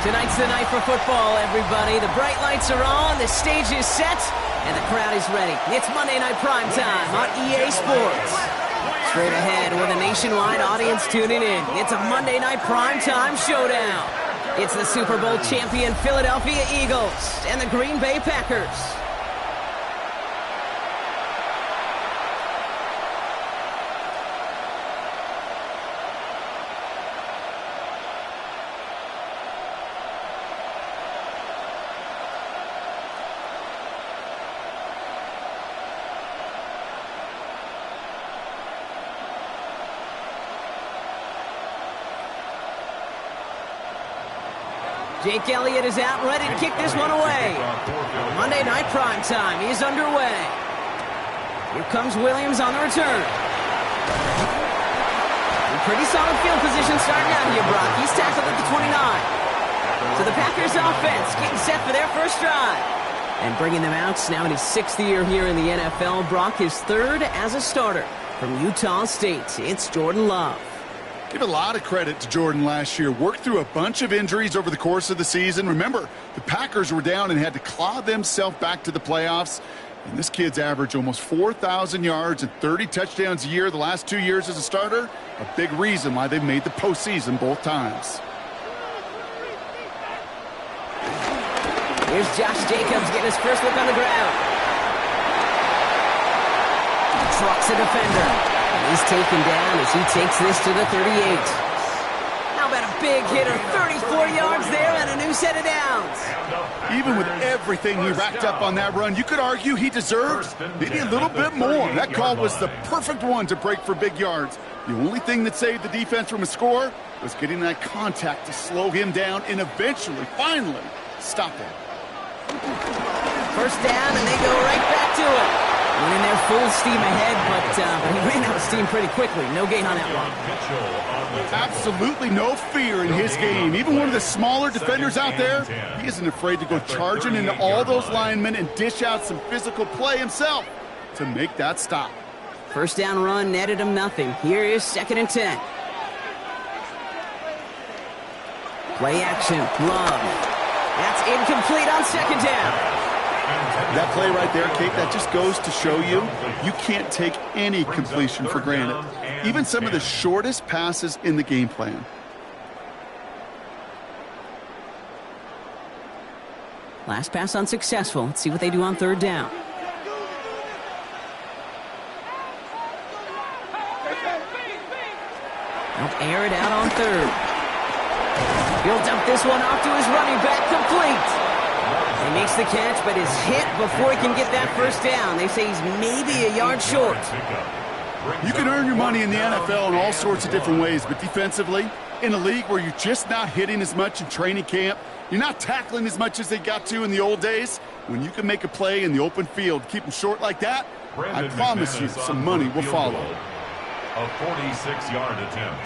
Tonight's the night for football, everybody. The bright lights are on, the stage is set, and the crowd is ready. It's Monday Night Primetime on EA Sports. Straight ahead with a nationwide audience tuning in. It's a Monday Night Primetime showdown. It's the Super Bowl champion Philadelphia Eagles and the Green Bay Packers. Jake Elliott is out, ready to kick this one away. Monday Night Primetime is underway. Here comes Williams on the return. In pretty solid field position starting out here, Brock. He's tackled at the 29. So the Packers offense getting set for their first drive. And bringing them out now in his 6th year here in the NFL. Brock, his 3rd as a starter from Utah State. It's Jordan Love. Give a lot of credit to Jordan last year. Worked through a bunch of injuries over the course of the season. Remember, the Packers were down and had to claw themselves back to the playoffs. And this kid's averaged almost 4,000 yards and 30 touchdowns a year the last 2 years as a starter. A big reason why they've made the postseason both times. Here's Josh Jacobs getting his first look on the ground. Trucks a defender. He's taken down as he takes this to the 38. How about a big hitter, 34 yards there and a new set of downs. Even with everything he racked up on that run, you could argue he deserved maybe a little bit more. That call was the perfect one to break for big yards. The only thing that saved the defense from a score was getting that contact to slow him down and eventually, finally, stop him. First down, and they go right back to it. Went in there full steam ahead, but he ran out of steam pretty quickly. No gain on that one. Absolutely no fear in his game. Even one of the smaller defenders out there, he isn't afraid to go charging into all those linemen and dish out some physical play himself to make that stop. First down run netted him nothing. Here is 2nd and 10. Play action. Love. That's incomplete on 2nd down. That play right there, Kate, that just goes to show you can't take any completion for granted. Even some of the shortest passes in the game plan. Last pass unsuccessful. Let's see what they do on 3rd down. They'll air it out on 3rd. He'll dump this one off to his running back, complete. He makes the catch, but is hit before he can get that first down. They say he's maybe a yard short. You can earn your money in the NFL in all sorts of different ways, but defensively, in a league where you're just not hitting as much in training camp, you're not tackling as much as they got to in the old days, when you can make a play in the open field, keep them short like that, I promise you some money will follow. A 46-yard attempt.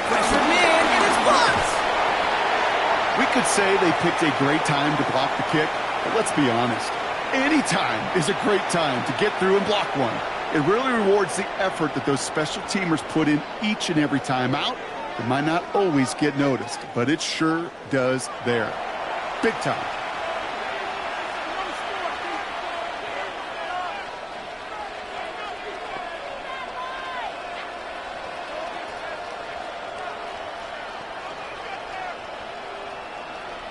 Pressured man, and it's blocked. We could say they picked a great time to block the kick, but let's be honest. Any time is a great time to get through and block one. It really rewards the effort that those special teamers put in each and every time out. It might not always get noticed, but it sure does there. Big time.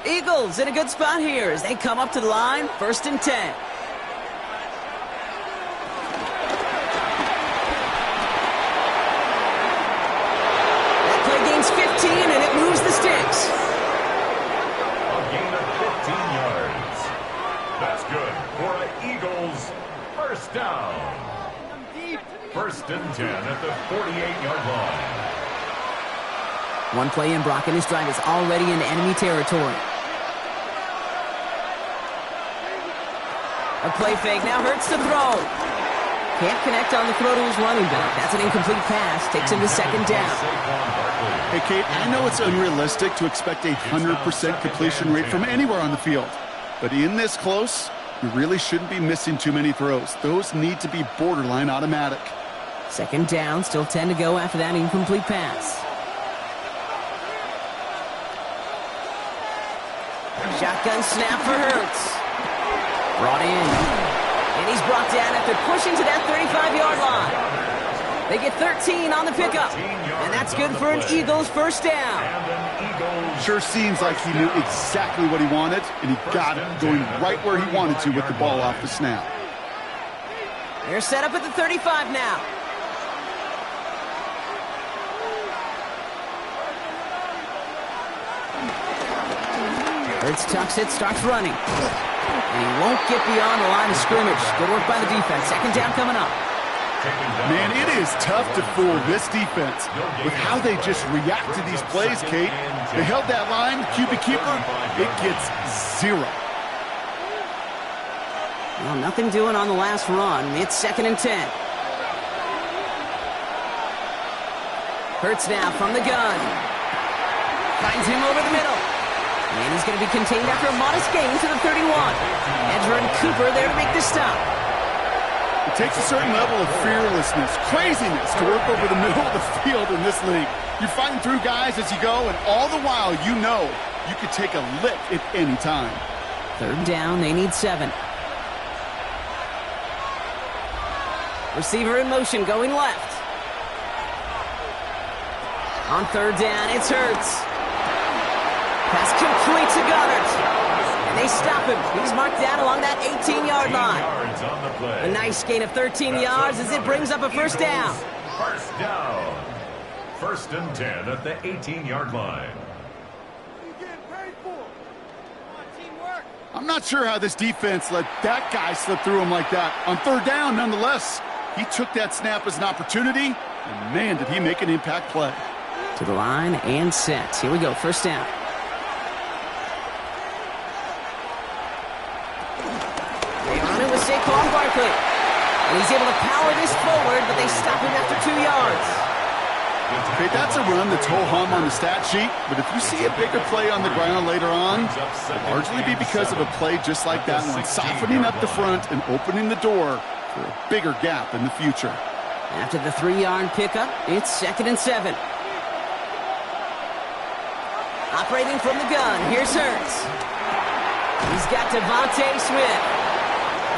Eagles in a good spot here as they come up to the line. 1st and 10. That play gains 15 and it moves the sticks. A gain of 15 yards. That's good for an Eagles first down. 1st and 10 at the 48-yard line. One play in, Brock, and his drive is already into enemy territory. A play fake now hurts to throw. Can't connect on the throw to his running back. That's an incomplete pass. Takes him to 2nd down. Hey, Kate, I know it's unrealistic to expect a 100% completion rate from anywhere on the field. But in this close, you really shouldn't be missing too many throws. Those need to be borderline automatic. 2nd down, still 10 to go after that incomplete pass. Shotgun snap for Hurts. Brought in. And he's brought down after pushing to that 35-yard line. They get 13 on the pickup. And that's good for an Eagles first down. Sure seems like he knew exactly what he wanted, and he got it going right where he wanted to with the ball off the snap. They're set up at the 35 now. Hurts tucks it, starts running. And he won't get beyond the line of scrimmage. Good work by the defense. Second down coming up. Man, it is tough to fool this defense with how they just react to these plays, Kate. They held that line, QB keeper, it gets 0. Well, nothing doing on the last run. It's 2nd and 10. Hurts now from the gun. Finds him over the middle. And he's going to be contained after a modest gain to the 31. Edger and Cooper there to make the stop. It takes a certain level of fearlessness, craziness to work over the middle of the field in this league. You're fighting through guys as you go, and all the while you know you could take a lick at any time. 3rd down, they need 7. Receiver in motion, going left. On 3rd down, it's Hurts. Pass complete to Goddard. And they stop him. He's marked down along that 18-yard line. A nice gain of 13 yards as it brings up a first down. First down. 1st and 10 at the 18-yard line. I'm not sure how this defense let that guy slip through him like that. On 3rd down, nonetheless, he took that snap as an opportunity, and man, did he make an impact play. To the line and set. Here we go, first down. They run it with Saquon Barkley. And he's able to power this forward, but they stop him after 2 yards. Okay, that's a run that's ho-hum on the stat sheet, but if you see a bigger play on the ground later on, it'll largely be because of a play just like that one, softening up the front and opening the door for a bigger gap in the future. After the 3-yard pickup, it's 2nd and 7. Operating from the gun, here's Hurts. He's got Devontae Smith.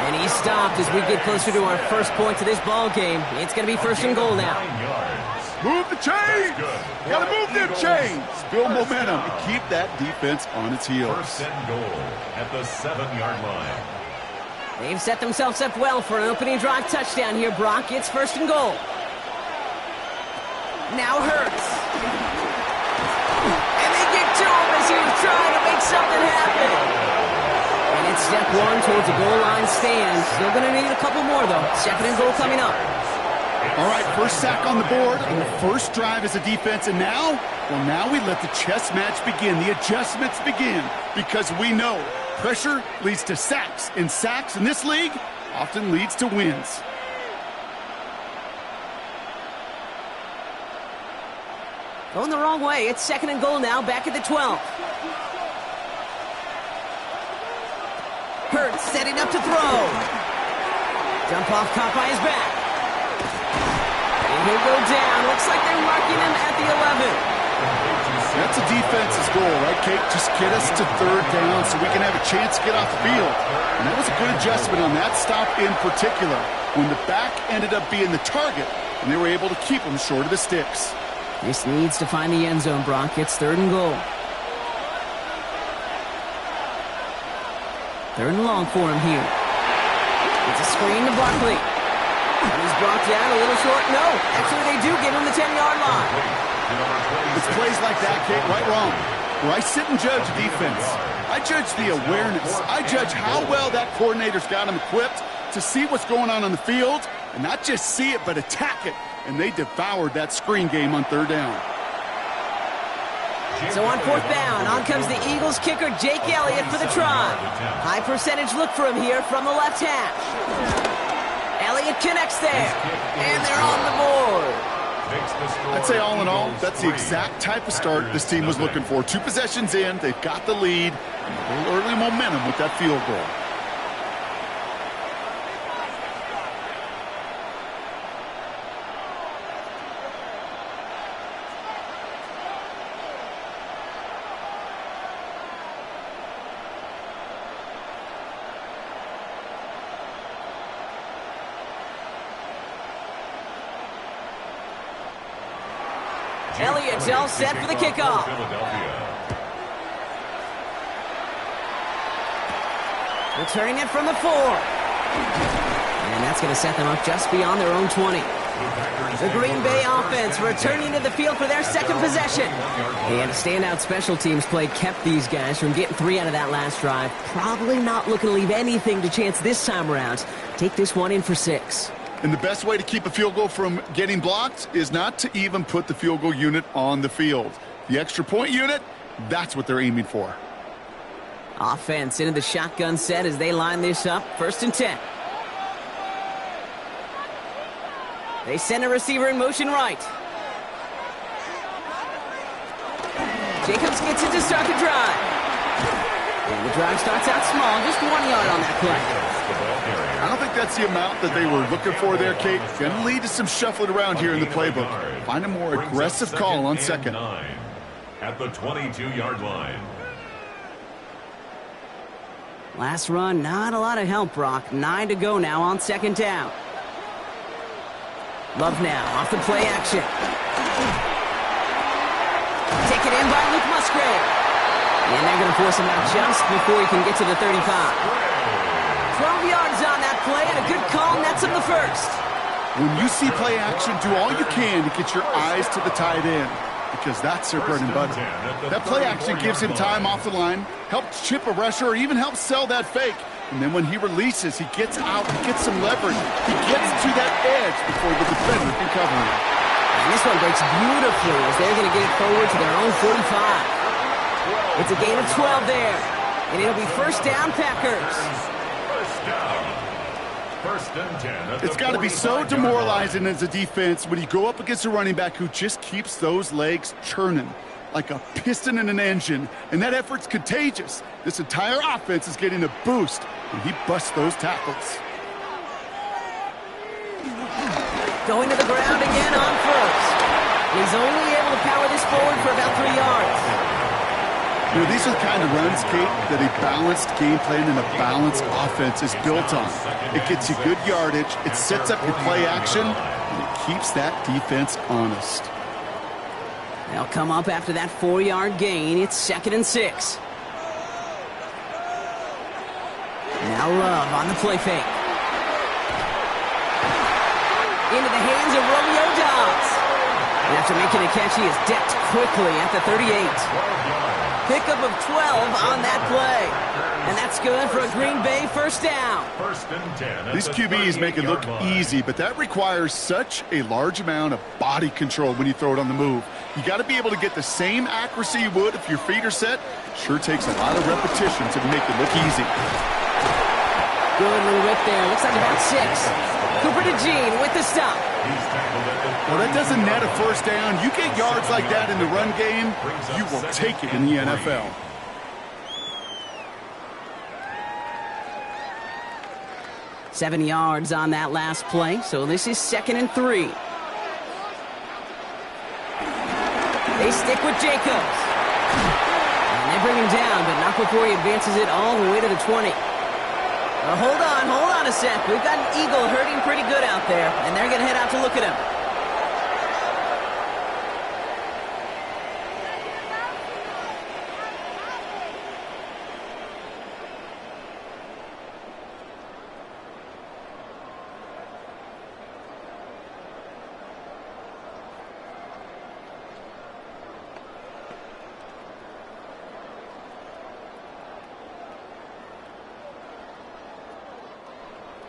And he's stopped as we get closer to our first point to this ball game. It's going to be 1st and goal now. Move the chains! Gotta move them chains! Build momentum and keep that defense on its heels. 1st and goal at the 7-yard line. They've set themselves up well for an opening drive touchdown here, Brock. It's 1st and goal. Now Hurts. And they get to him as he was trying to make something happen. And it's step 1 towards a goal line stand. Still going to need a couple more, though. 2nd and goal coming up. All right, first sack on the board on the first drive as a defense, and now, well, now we let the chess match begin, the adjustments begin, because we know pressure leads to sacks, and sacks in this league often leads to wins. Going the wrong way. It's 2nd and goal now, back at the 12. Hurts setting up to throw. Jump off caught by his back. And he'll go down. Looks like they're marking him at the 11. That's a defense's goal, right, Kate? Just get us to 3rd down so we can have a chance to get off the field. And that was a good adjustment on that stop in particular, when the back ended up being the target, and they were able to keep him short of the sticks. This needs to find the end zone, Brock. It's 3rd and goal. 3rd and long for him here. It's a screen to Barkley. And he's brought down a little short. No, actually they do give him the 10-yard line. It's plays like that, Kate, right wrong. Where I sit and judge defense. I judge the awareness. I judge how well that coordinator's got him equipped to see what's going on the field, and not just see it, but attack it. And they devoured that screen game on 3rd down. So on 4th down, on comes the Eagles kicker, Jake Elliott, for the try. High percentage look for him here from the left hash. Elliott connects there, and they're on the board. I'd say all in all, that's the exact type of start this team was looking for. 2 possessions in, they've got the lead, and a little early momentum with that field goal. Elliott's all set for the kickoff. Returning it from the 4. And that's going to set them up just beyond their own 20. The Green Bay offense returning to the field for their second possession. And standout special teams play kept these guys from getting 3 out of that last drive. Probably not looking to leave anything to chance this time around. Take this one in for 6. And the best way to keep a field goal from getting blocked is not to even put the field goal unit on the field. The extra point unit, that's what they're aiming for. Offense into the shotgun set as they line this up. 1st and 10. They send a receiver in motion right. Jacobs gets it to start the drive. And the drive starts out small, just 1 yard on that play. I don't think that's the amount that they were looking for there, Kate. Going to lead to some shuffling around here in the playbook. Find a more aggressive call on second. At the 22-yard line. Last run, not a lot of help, Brock. 9 to go now on 2nd down. Love now, off the play action. Taken in by Luke Musgrave. And they're going to force him out just before he can get to the 35. 12 yards on that play, and a good call nets him the 1st. When you see play action, do all you can to get your eyes to the tight end, because that's their bread and butter. That play action gives him time off the line, helps chip a rusher, or even helps sell that fake. And then when he releases, he gets out, he gets some leverage. He gets to that edge before the defender can cover him. And this one breaks beautifully as they're going to get it forward to their own 45. It's a gain of 12 there. And it'll be 1st down, Packers. 1st and 10. It's got to be so demoralizing as a defense when you go up against a running back who just keeps those legs churning like a piston in an engine, and that effort's contagious. This entire offense is getting a boost, and he busts those tackles. Going to the ground again on 1st. He's only able to power this forward for about 3 yards. You know, these are the kind of runs, Kate, that a balanced game plan and a balanced offense is built on. It gets you good yardage, it sets up your play action, and it keeps that defense honest. They'll come up after that 4-yard gain. It's 2nd and 6. Now Love on the play fake. Into the hands of Romeo Doubs. And after making a catch, he is decked quickly at the 38. Pickup of 12 on that play. And that's good for a Green Bay 1st down. 1st and 10. These QBs make it look easy, but that requires such a large amount of body control when you throw it on the move. You got to be able to get the same accuracy you would if your feet are set. Sure takes a lot of repetition to make it look easy. Good little whip there. Looks like about 6. Cooper DeJean with the stop. Well, that doesn't net a 1st down. You get yards like that in the run game, you will take it in the NFL. Seven yards on that last play, so this is 2nd and 3. They stick with Jacobs. And they bring him down, but not before he advances it all the way to the 20. Hold on a sec. We've got an Eagle hurting pretty good out there, and they're going to head out to look at him.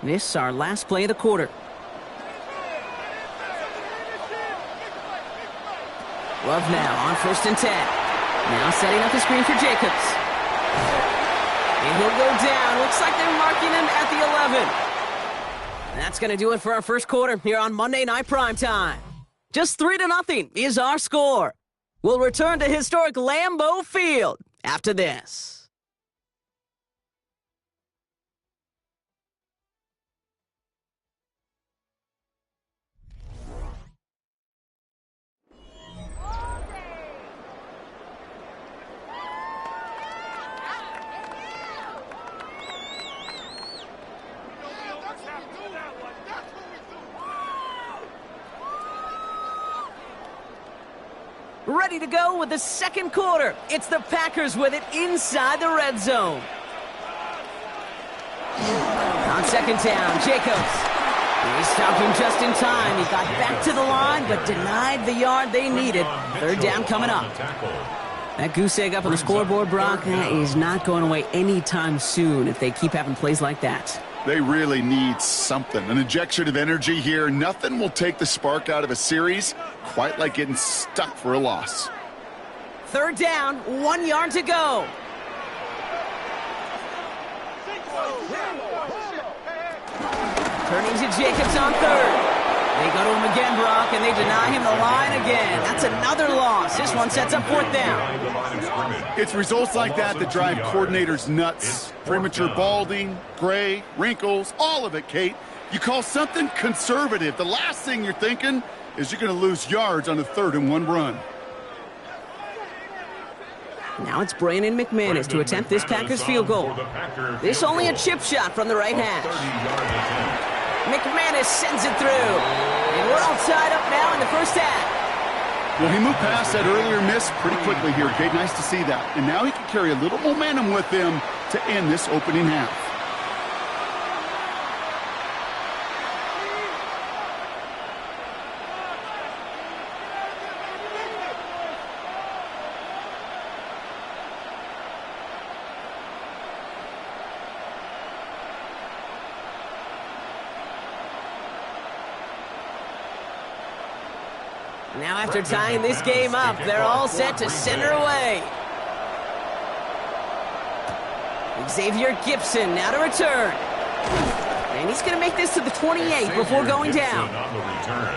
This is our last play of the quarter. Love now on 1st and 10. Now setting up the screen for Jacobs. And he'll go down. Looks like they're marking him at the 11. That's going to do it for our 1st quarter here on Monday Night Primetime. Just 3-0 is our score. We'll return to historic Lambeau Field after this. Ready to go with the second quarter. It's the Packers with it inside the red zone. On second down, Jacobs. He stopped him just in time. He got back to the line, but denied the yard they needed. Third down coming up. That goose egg up on the scoreboard, Brock, is not going away anytime soon if they keep having plays like that. They really need something. An injection of energy here. Nothing will take the spark out of a series quite like getting stuck for a loss. Third down, 1 yard to go. Turning to Jacobs on third. They go to him again, Brock, and they deny him the line again. That's another loss. This one sets up fourth down. It's results like that that drive coordinators nuts. Premature balding, gray, wrinkles, all of it, Kate. You call something conservative. The last thing you're thinking is you're going to lose yards on a 3rd and 1 run. Now it's Brandon McManus to attempt this Packers field goal. This only a chip shot from the right hash. McManus sends it through. And we're all tied up now in the first half. Well, he moved past that earlier miss pretty quickly here, Kate. Nice to see that. And now he can carry a little momentum with him to end this opening half. Now after tying this game up, they're all set to center away. Xavier Gibson now to return. And he's going to make this to the 28 before going down.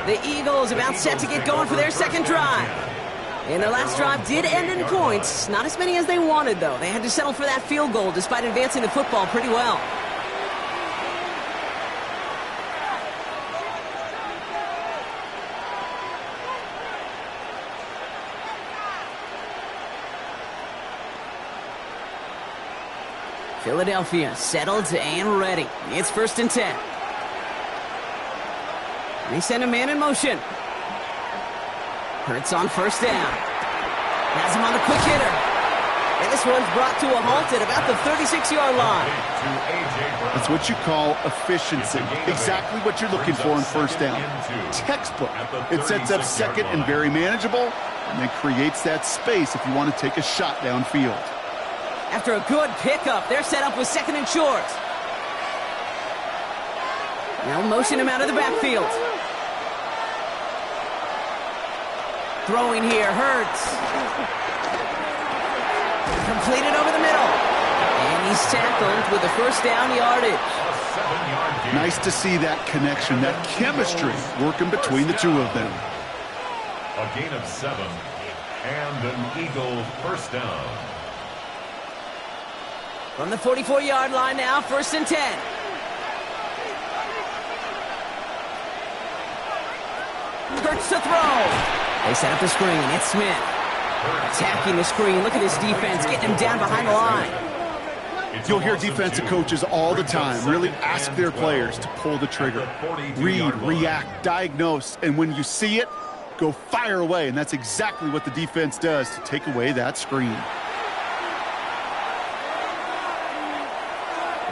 The Eagles about set to get going for their second drive. And their last drive did end in points. Not as many as they wanted, though. They had to settle for that field goal despite advancing the football pretty well. Philadelphia settled and ready. It's 1st and 10. They send a man in motion. Hurts on first down. Has him on the quick hitter. And this one's brought to a halt at about the 36-yard line. That's what you call efficiency. Exactly what you're looking for in first down. Textbook. It sets up second and very manageable, and then creates that space if you want to take a shot downfield. After a good pickup, they're set up with second and short. Now motion him out of the backfield. Throwing here, Hurts. Completed over the middle. And he's tackled with the first down yardage. Nice to see that connection, that chemistry working between the two of them. A gain of 7 and an Eagle first down. From the 44-yard line now, 1st and 10. Hurts to throw. They set up the screen. It's Smith. Attacking the screen. Look at this defense getting him down behind the line. You'll hear defensive coaches all the time really ask their players to pull the trigger. Read, react, diagnose, and when you see it, go fire away. And that's exactly what the defense does to take away that screen.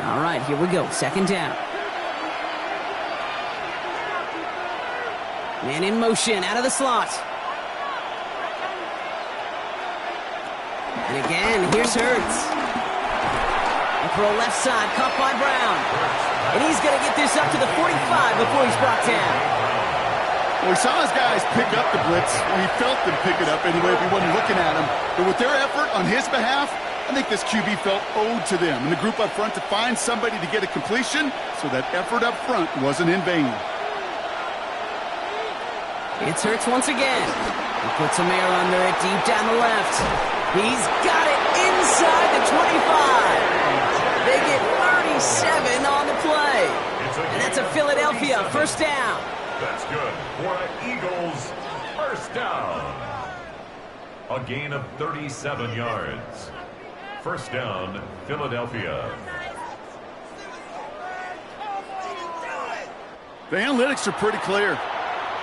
All right, here we go. Second down. Man in motion, out of the slot. And again, here's Hurts. And throw left side, caught by Brown. And he's going to get this up to the 45 before he's brought down. Well, we saw his guys pick up the blitz. We felt them pick it up anyway if we wasn't looking at him. But with their effort on his behalf, I think this QB felt owed to them and the group up front to find somebody to get a completion, so that effort up front wasn't in vain. It's Hurts once again. He puts some air under it deep down the left. He's got it inside the 25. They get 37 on the play. And that's a Philadelphia first down. That's good for the Eagles first down. A gain of 37 yards. First down, Philadelphia. The analytics are pretty clear.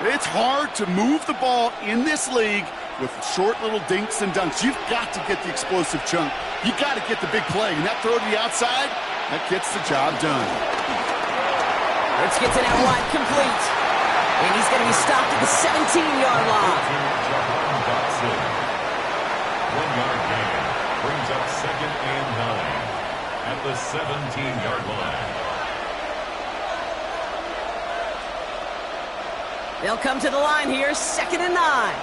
It's hard to move the ball in this league with short little dinks and dunks. You've got to get the explosive chunk. You got to get the big play. And that throw to the outside, that gets the job done. Let's get to that wide complete. And he's going to be stopped at the 17-yard line. 1-yard gain brings up 2nd and 9 at the 17-yard line. They'll come to the line here, 2nd and 9.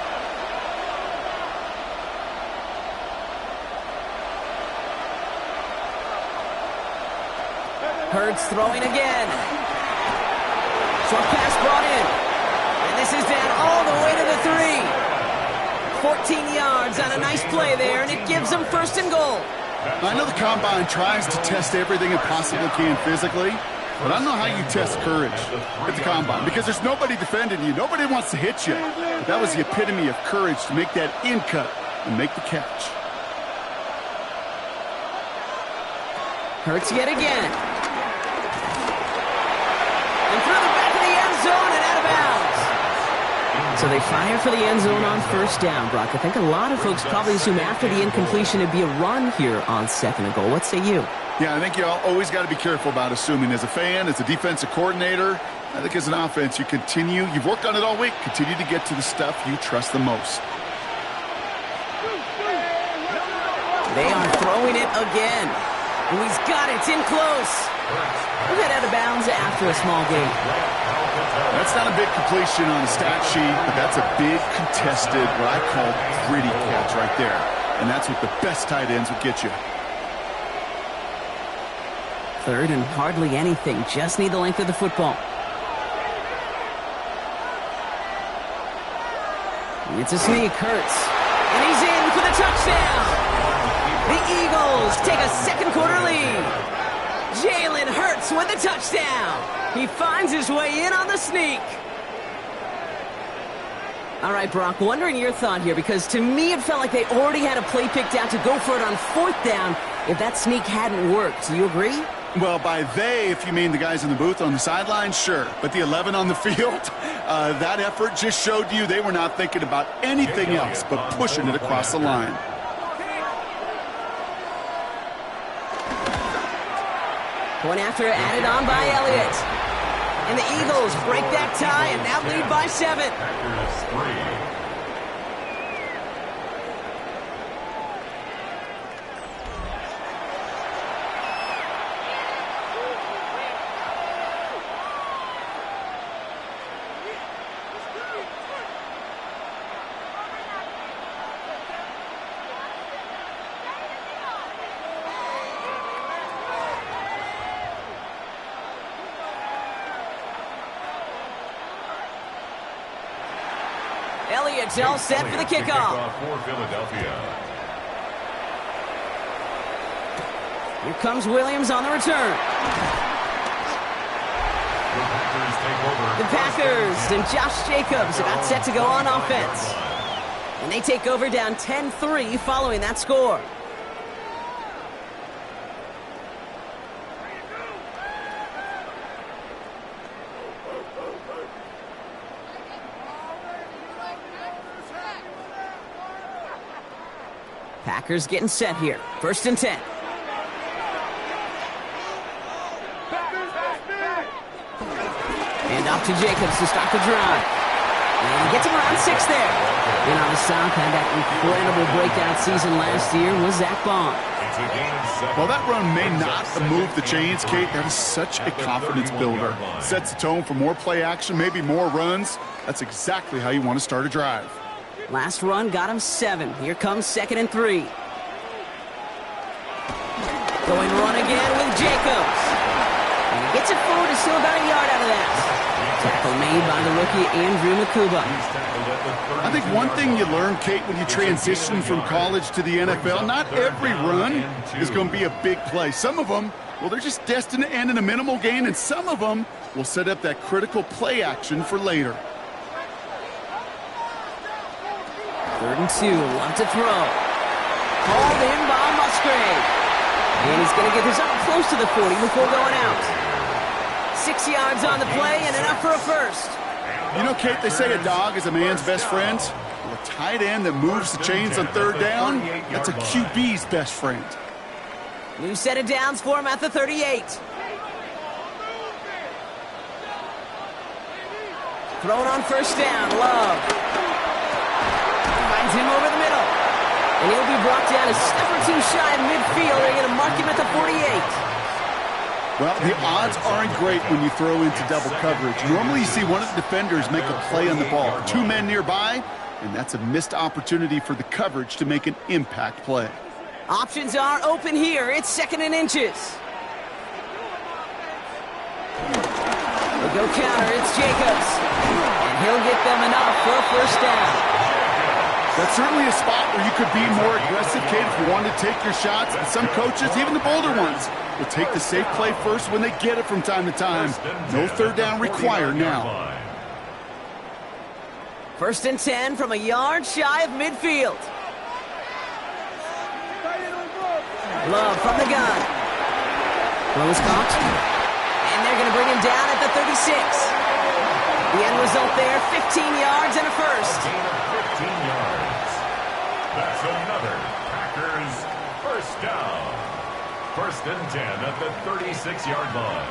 Hurts throwing again. Short pass brought in. And this is down all the way to the 3. 14 yards on a nice play there, and it gives them 1st and goal. I know the Combine tries to test everything it possibly can physically, but I don't know how you test courage at the Combine, because there's nobody defending you. Nobody wants to hit you. But that was the epitome of courage to make that in cut and make the catch. Hurts yet again. And through the back of the end zone and out of bounds. So they fire for the end zone on 1st down, Brock. I think a lot of folks probably assume after the incompletion it'd be a run here on 2nd and goal. What say you? Yeah, I think you always got to be careful about assuming. As a fan, as a defensive coordinator, I think as an offense, you've worked on it all week, continue to get to the stuff you trust the most. They are throwing it again. And he's got it. It's in close. We'll head out of bounds after a small gain. That's not a big completion on the stat sheet, but that's a big contested, what I call gritty catch right there. And that's what the best tight ends would get you. 3rd and hardly anything. Just need the length of the football. It's a sneak. Hurts. And he's in for the touchdown. The Eagles take a 2nd quarter lead. Jalen Hurts with the touchdown. He finds his way in on the sneak. All right, Brock, wondering your thought here, because to me it felt like they already had a play picked out to go for it on 4th down if that sneak hadn't worked. Do you agree? Well, by they, if you mean the guys in the booth on the sideline, sure. But the 11 on the field, that effort just showed you they were not thinking about anything else but pushing it across the line. Point after added on by Elliott. And the Eagles break that tie and now lead by 7. Packers 3. Elliott's all set for the kickoff. For Philadelphia. Here comes Williams on the return. The Packers and Josh Jacobs about set to go on offense. And they take over down 10-3 following that score. Packers getting set here. 1st and 10. And off to Jacobs to start the drive. And he gets him around 6 there. And on the stop, had that incredible breakout season last year was Zach Bond. Well, that run may not move the chains, Kate. That is such a confidence builder. Sets the tone for more play action, maybe more runs. That's exactly how you want to start a drive. Last run got him 7. Here comes 2nd and 3. Going run again with Jacobs. And he gets it forward to still about a yard out of that. Tackle made by the rookie Andrew Makuba. I think one thing you learn, Kate, when you transition from college to the NFL, not every run is going to be a big play. Some of them, well, they're just destined to end in a minimal gain, and some of them will set up that critical play action for later. 3rd and 2, love to throw. Hauled in by Musgrave. And he's going to get this up close to the 40 before going out. 6 yards on the play and enough for a first. You know, Kate, they say a dog is a man's best friend. A tight end that moves the chains on third down, that's a QB's best friend. New set of downs for him at the 38. Thrown on first down, Love. Finds him over the middle. And he'll be brought down a step or two shy of midfield. They're going to mark him at the 48. Well, the odds aren't great when you throw into double coverage. Normally you see one of the defenders make a play on the ball. Two men nearby, and that's a missed opportunity for the coverage to make an impact play. Options are open here. It's 2nd and inches. They go counter. It's Jacobs. And he'll get them enough for a first down. That's certainly a spot where you could be more aggressive, Kate, if you wanted to take your shots. And some coaches, even the bolder ones, will take the safe play first when they get it from time to time. No third down required now. 1st and 10 from a yard shy of midfield. Love from the gun. Throw is caught. And they're going to bring him down at the 36. The end result there, 15 yards and a first. 15 yards. That's another Packers first down. 1st and 10 at the 36-yard line.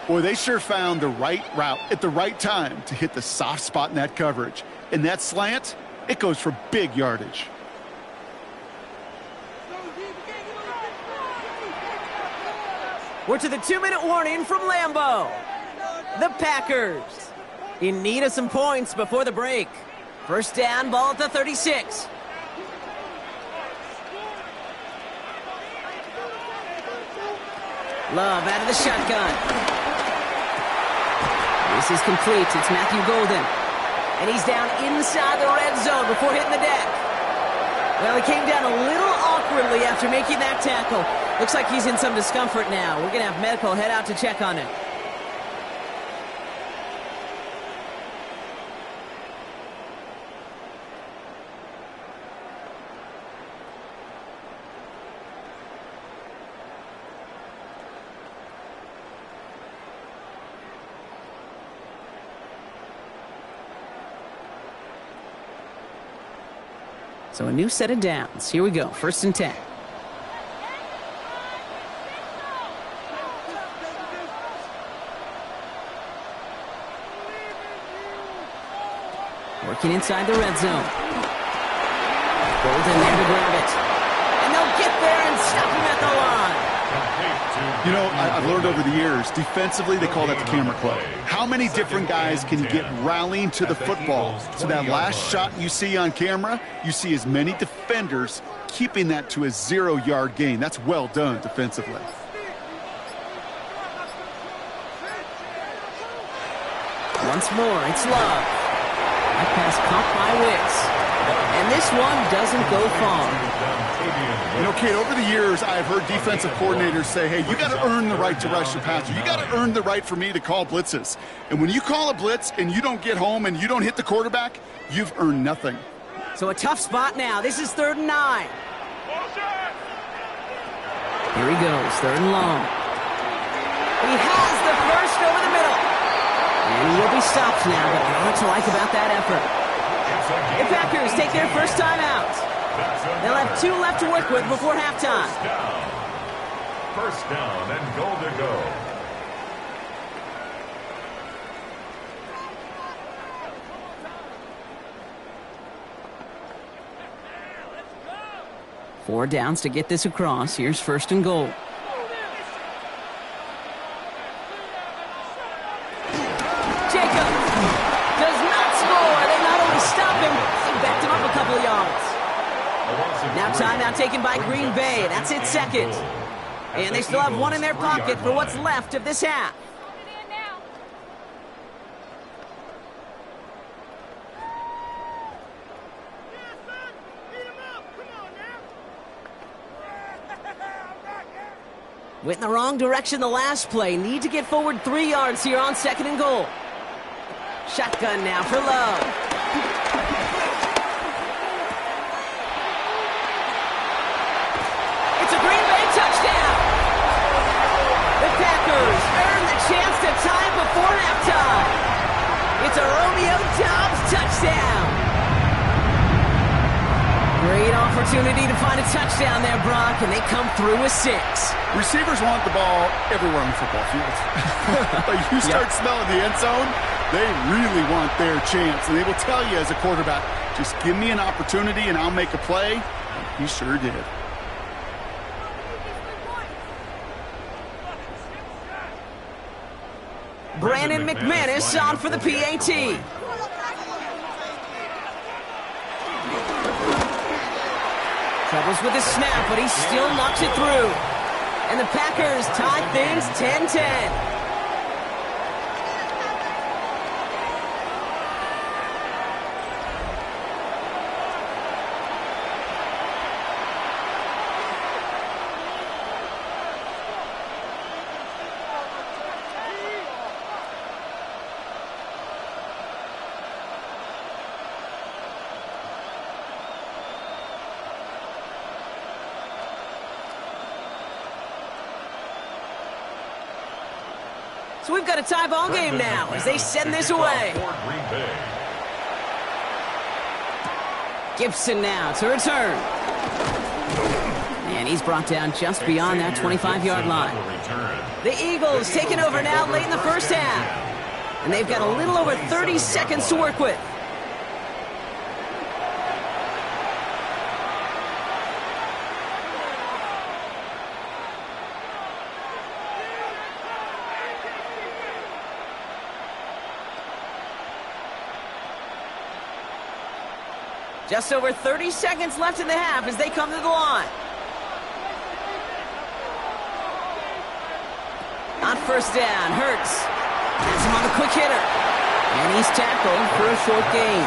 Boy, they sure found the right route at the right time to hit the soft spot in that coverage. And that slant, it goes for big yardage. We're to the 2-minute warning from Lambeau. The Packers in need of some points before the break. First down, ball at the 36. Love out of the shotgun. This is complete. It's Matthew Golden. And he's down inside the red zone before hitting the deck. Well, he came down a little awkwardly after making that tackle. Looks like he's in some discomfort now. We're going to have medical head out to check on him. So a new set of downs. Here we go. 1st and 10. Working inside the red zone. Golden there to grab it. And they'll get there and stop him at the line. You know, I've learned over the years, defensively, they call that the camera club. How many different guys can you get rallying to the football? So that last shot you see on camera, you see as many defenders keeping that to a 0-yard gain. That's well done defensively. Once more, it's Love. That pass caught by Wicks. And this one doesn't go far. You know, Kate, over the years, I've heard defensive coordinators say, hey, you got to earn the right to rush the passer. You got to earn the right for me to call blitzes. And when you call a blitz and you don't get home and you don't hit the quarterback, you've earned nothing. So a tough spot now. This is 3rd and 9. Here he goes, 3rd and long. He has the first over the middle. And he will be stopped now, but a lot to like about that effort. The Packers take their first time out. They'll have 2 left to work with before halftime. First down and goal to go. Four downs to get this across. Here's 1st and goal. Jacob does not score. They not only stop him, they backed him up a couple of yards. Now timeout taken by Green Bay. That's its 2nd. And they still have 1 in their pocket for what's left of this half. Went in the wrong direction the last play. Need to get forward 3 yards here on 2nd and goal. Shotgun now for Love. Touchdown! The Packers earn the chance to tie before halftime. It's a Romeo opportunity to find a touchdown there, Brock, and they come through with 6. Receivers want the ball everywhere on the football field. But you start smelling the end zone, they really want their chance. And they will tell you as a quarterback, just give me an opportunity and I'll make a play. And he sure did. Brandon McManus on for the PAT. Troubles with the snap, but he still knocks it through. And the Packers tie things 10-10. So we've got a tie ball game now as they send this away. Gibson now to return. And he's brought down just beyond that 25-yard line. The Eagles taking over now late in the first half. And they've got a little over 30 seconds to work with. Just over 30 seconds left in the half as they come to the line. On first down, Hurts has him on the quick hitter. And he's tackled for a short gain.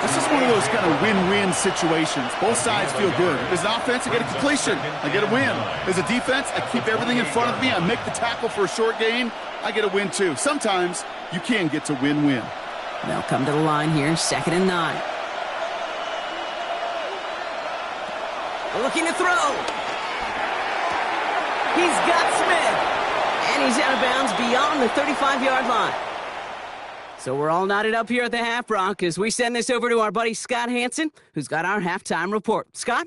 This is one of those kind of win-win situations. Both sides feel good. As an offense, I get a completion. I get a win. As a defense, I keep everything in front of me. I make the tackle for a short gain. I get a win, too. Sometimes you can get to win-win. They'll come to the line here, 2nd and 9. Looking to throw. He's got Smith. And he's out of bounds beyond the 35-yard line. So we're all knotted up here at the half, Brock, as we send this over to our buddy Scott Hansen, who's got our halftime report. Scott?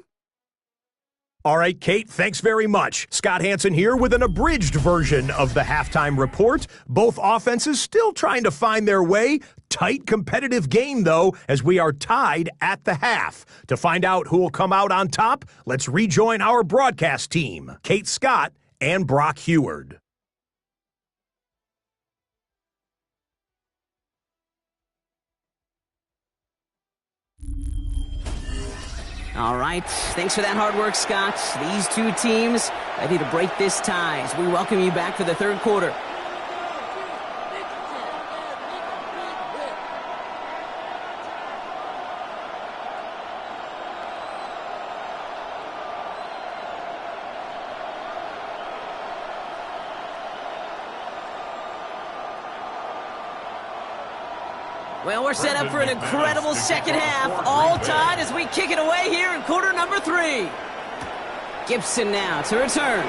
All right, Kate, thanks very much. Scott Hansen here with an abridged version of the halftime report. Both offenses still trying to find their way. Tight competitive game, though, as we are tied at the half. To find out who will come out on top, let's rejoin our broadcast team, Kate Scott and Brock Heward. All right, thanks for that hard work, Scott. These two teams ready to break this tie as we welcome you back for the third quarter. Well, we're set up for an incredible second half, all tied as we kick it away here in quarter number 3. Gibson now to return.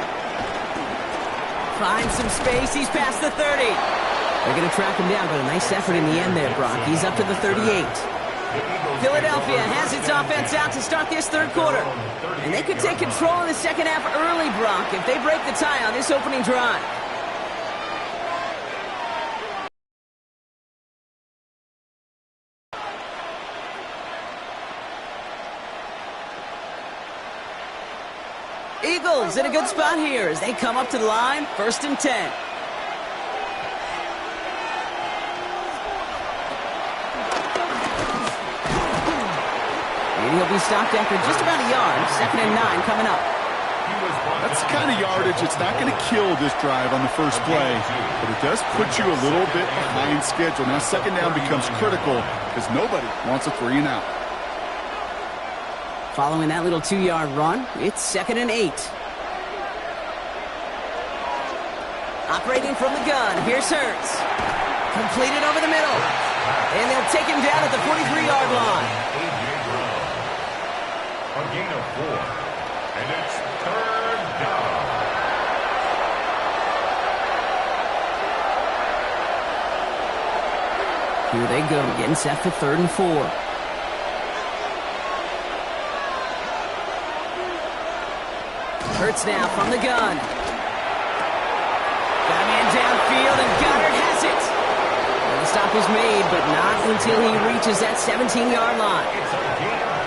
Finds some space, he's past the 30. They're going to track him down, but a nice effort in the end there, Brock. He's up to the 38. Philadelphia has its offense out to start this third quarter. And they could take control in the second half early, Brock, if they break the tie on this opening drive. Eagles in a good spot here as they come up to the line, 1st and 10. And he'll be stopped after just about a yard. 2nd and 9 coming up. That's the kind of yardage it's not going to kill this drive on the first play, but it does put you a little bit behind schedule. Now 2nd down becomes critical because nobody wants a 3 and out. Following that little 2-yard run, it's 2nd and 8. Operating from the gun, here's Hurts. Completed over the middle. And they'll take him down at the 43-yard line. A gain of 4. And it's 3rd down. Here they go, getting set for 3rd and 4. Hurts now from the gun. Got a man downfield, and Goddard has it. And the stop is made, but not until he reaches that 17-yard line.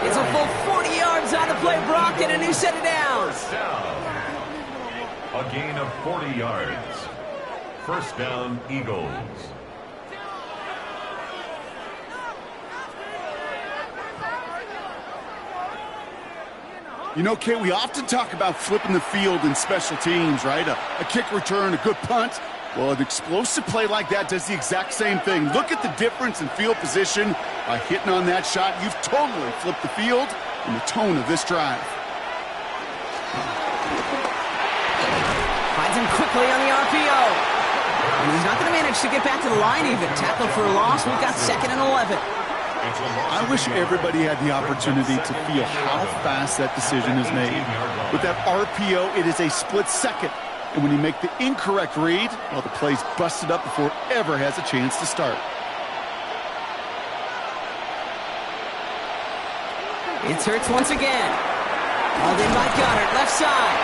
It's a full 40 yards on the play, Brock, and a new set of downs. First down. A gain of 40 yards. First down, Eagles. You know, Kate, we often talk about flipping the field in special teams, right? A kick return, a good punt. Well, an explosive play like that does the exact same thing. Look at the difference in field position. By hitting on that shot, you've totally flipped the field and the tone of this drive. Finds him quickly on the RPO. And he's not going to manage to get back to the line even. Tackle for a loss. We've got 2nd and 11. I wish everybody had the opportunity to feel how fast that decision is made. With that RPO, it is a split second. And when you make the incorrect read, well, the play's busted up before it ever has a chance to start. It's Hurts once again. Hauled in by Goddard, left side.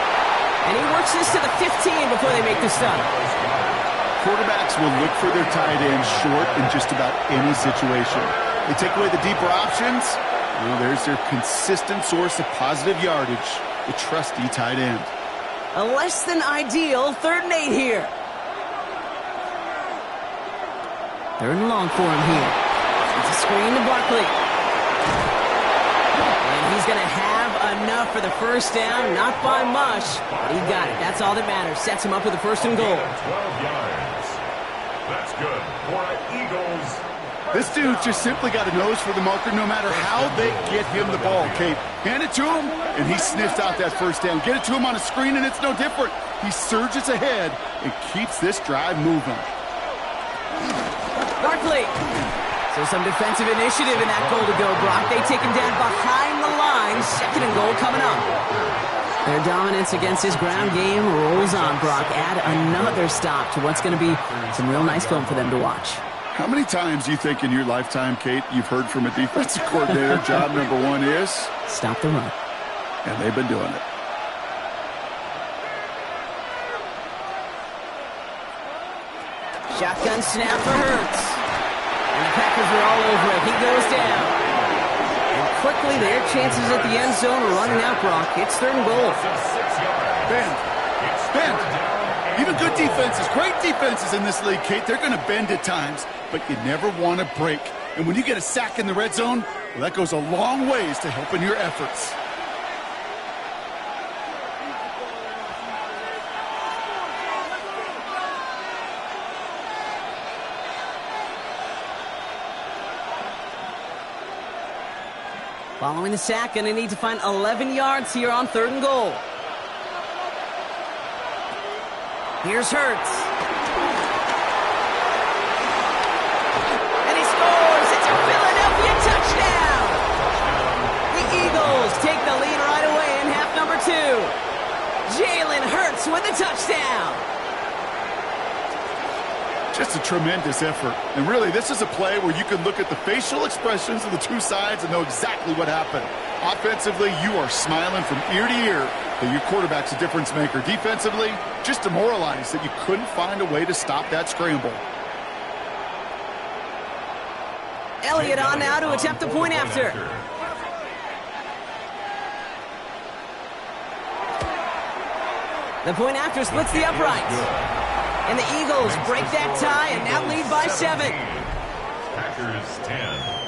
And he works this to the 15 before they make the stop. Quarterbacks will look for their tight end short in just about any situation. They take away the deeper options. Well, there's their consistent source of positive yardage, the trusty tight end. A less than ideal 3rd and 8 here. 3rd and long for him here. It's a screen to Barkley. And he's going to have enough for the first down. Not by much, but he got it. That's all that matters. Sets him up with a 1st and goal. 12 yards. That's good for Eagles. This dude just simply got a nose for the marker no matter how they get him the ball, Kate. Hand it to him, and he sniffs out that first down. Get it to him on a screen, and it's no different. He surges ahead and keeps this drive moving. Barkley. So some defensive initiative in that goal to go, Brock. They take him down behind the line. 2nd and goal coming up. Their dominance against his ground game rolls on, Brock. Add another stop to what's going to be some real nice film for them to watch. How many times do you think in your lifetime, Kate, you've heard from a defensive coordinator, job number 1 is? Stop the run. And they've been doing it. Shotgun snap for Hurts. And the Packers are all over it. He goes down. And quickly their chances at the end zone are running out, Brock. It's 3rd and goal. Bend. Even good defenses, great defenses in this league, Kate, they're going to bend at times, but you never want to break. And when you get a sack in the red zone, well, that goes a long ways to helping your efforts. Following the sack, and they need to find 11 yards here on 3rd and goal. Here's Hurts. And he scores! It's a Philadelphia touchdown! The Eagles take the lead right away in half number 2. Jalen Hurts with a touchdown! Just a tremendous effort. And really, this is a play where you can look at the facial expressions of the two sides and know exactly what happened. Offensively, you are smiling from ear to ear that your quarterback's a difference maker. Defensively, just demoralized that you couldn't find a way to stop that scramble. Elliott on now to attempt the point after. The point after splits the uprights. And the Eagles break that tie and now lead by 7. Packers 10.